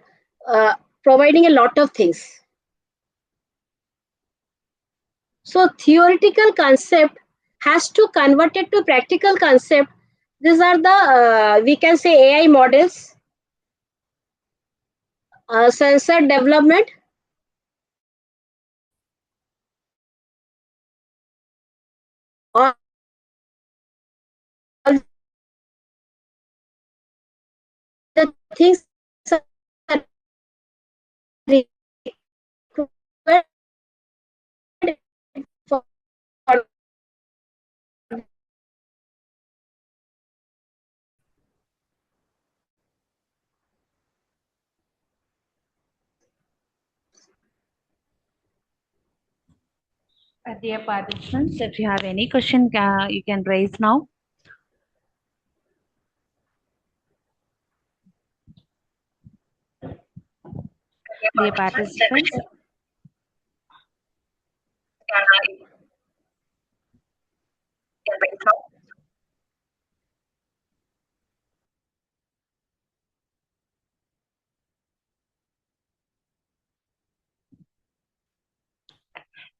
providing a lot of things. So theoretical concept has to convert it to practical concept. These are the we can say AI models, sensor development, all the things are required for Dear participants, if you have any question, you can raise now. Dear participants,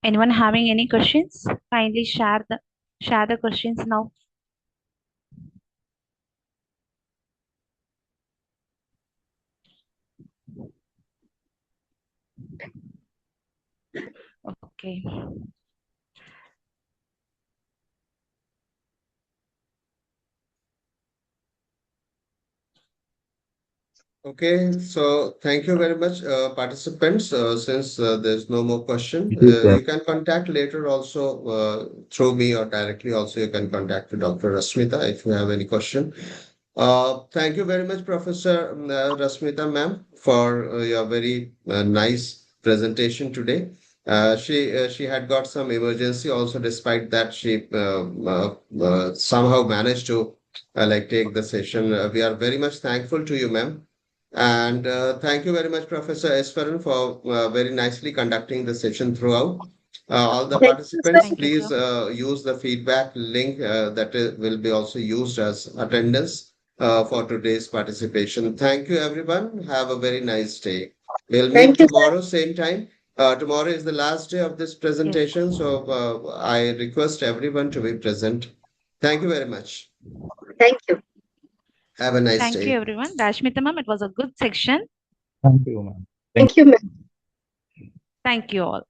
anyone having any questions? Kindly share the questions now. Okay. Okay, so thank you very much, participants. Since there's no more question, It is, you can contact later also through me or directly. Also, you can contact Dr. Rasmita if you have any question. Thank you very much, Professor Rasmita ma'am, for your very nice presentation today. She had got some emergency also. Despite that, she somehow managed to like take the session. We are very much thankful to you, ma'am. And thank you very much, Professor Eswaran, for very nicely conducting the session throughout. All the Thank you, sir. participants, Thank you, please sir. use the feedback link will be also used as attendance for today's participation. Thank you, everyone. Have a very nice day. We'll meet Thank you, sir. tomorrow, same time. Tomorrow is the last day of this Yes. presentation, so I request everyone to be present. Thank you very much. Thank you. Have a nice Thank you, day. everyone. Rashmita ma'am, it was a good section. thank you, ma'am. Thank you, ma'am. Thank you all.